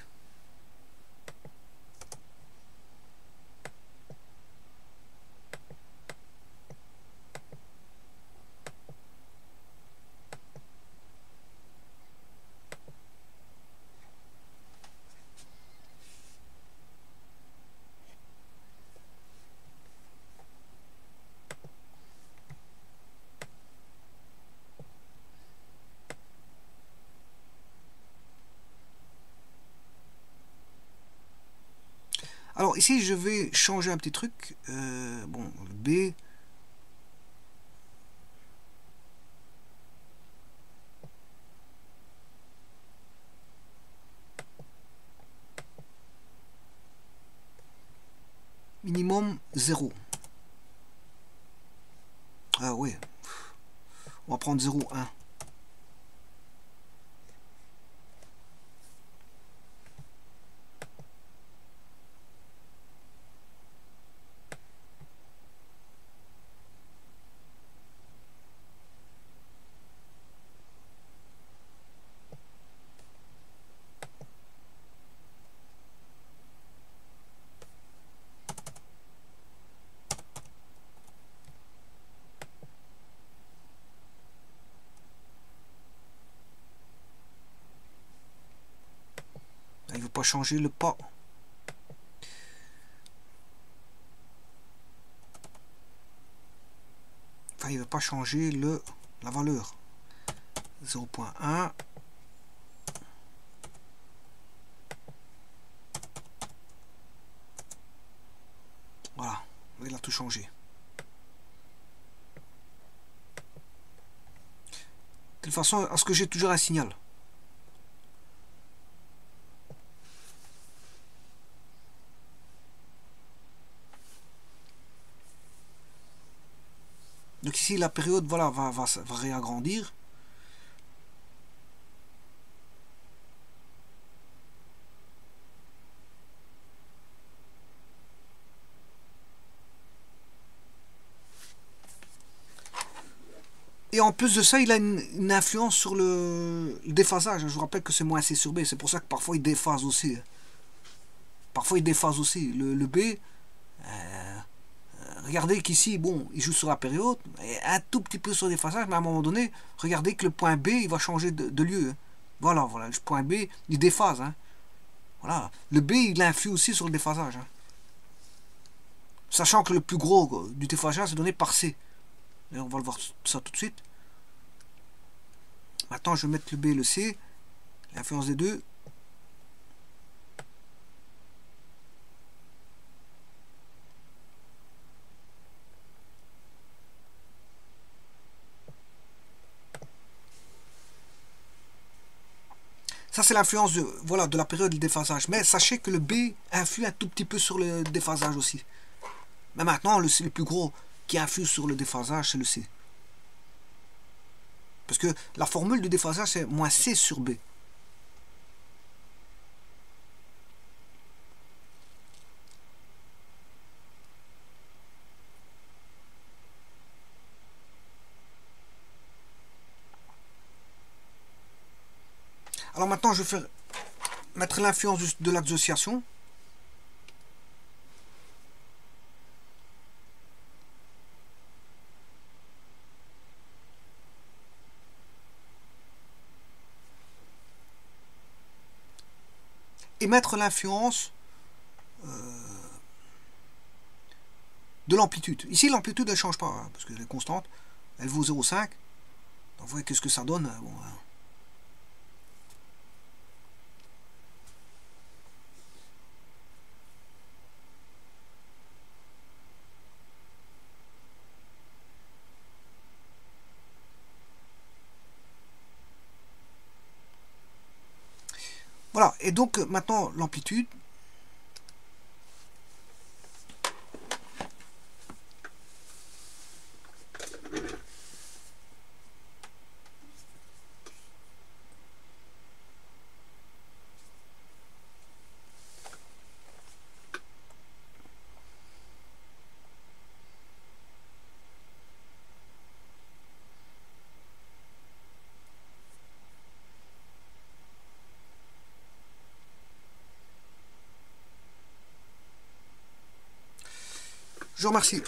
Alors ici je vais changer un petit truc. Bon, le B. Minimum 0. Ah ouais. On va prendre 0, 1. Il ne veut pas changer le pas. Enfin, il ne veut pas changer la valeur. 0.1. Voilà, il a tout changé. De toute façon, est-ce que j'ai toujours un signal? Donc ici, la période voilà, va réagrandir. Et en plus de ça, il a une influence sur le déphasage. Je vous rappelle que c'est moins C sur B. C'est pour ça que parfois il déphase aussi. Parfois il déphase aussi. Le B, regardez qu'ici, bon, il joue sur la période, et un tout petit peu sur le déphasage, mais à un moment donné, regardez que le point B, il va changer de lieu. Voilà, voilà, le point B, il déphase. Hein. Voilà. Le B, il influe aussi sur le déphasage. Hein. Sachant que le plus gros du déphasage, c'est donné par C. Et on va le voir ça tout de suite. Maintenant, je vais mettre le B et le C. L'influence des deux. Ça, c'est l'influence voilà, de la période de déphasage. Mais sachez que le B influe un tout petit peu sur le déphasage aussi. Mais maintenant, le plus gros qui influe sur le déphasage, c'est le C. Parce que la formule de déphasage, c'est moins C sur B. Alors maintenant, je vais mettre l'influence de l'association. Et mettre l'influence de l'amplitude. Ici, l'amplitude, elle ne change pas, hein, parce qu'elle est constante. Elle vaut 0,5. Donc, vous voyez qu'est-ce que ça donne. Bon, hein. Voilà, et donc maintenant l'amplitude. Je vous remercie.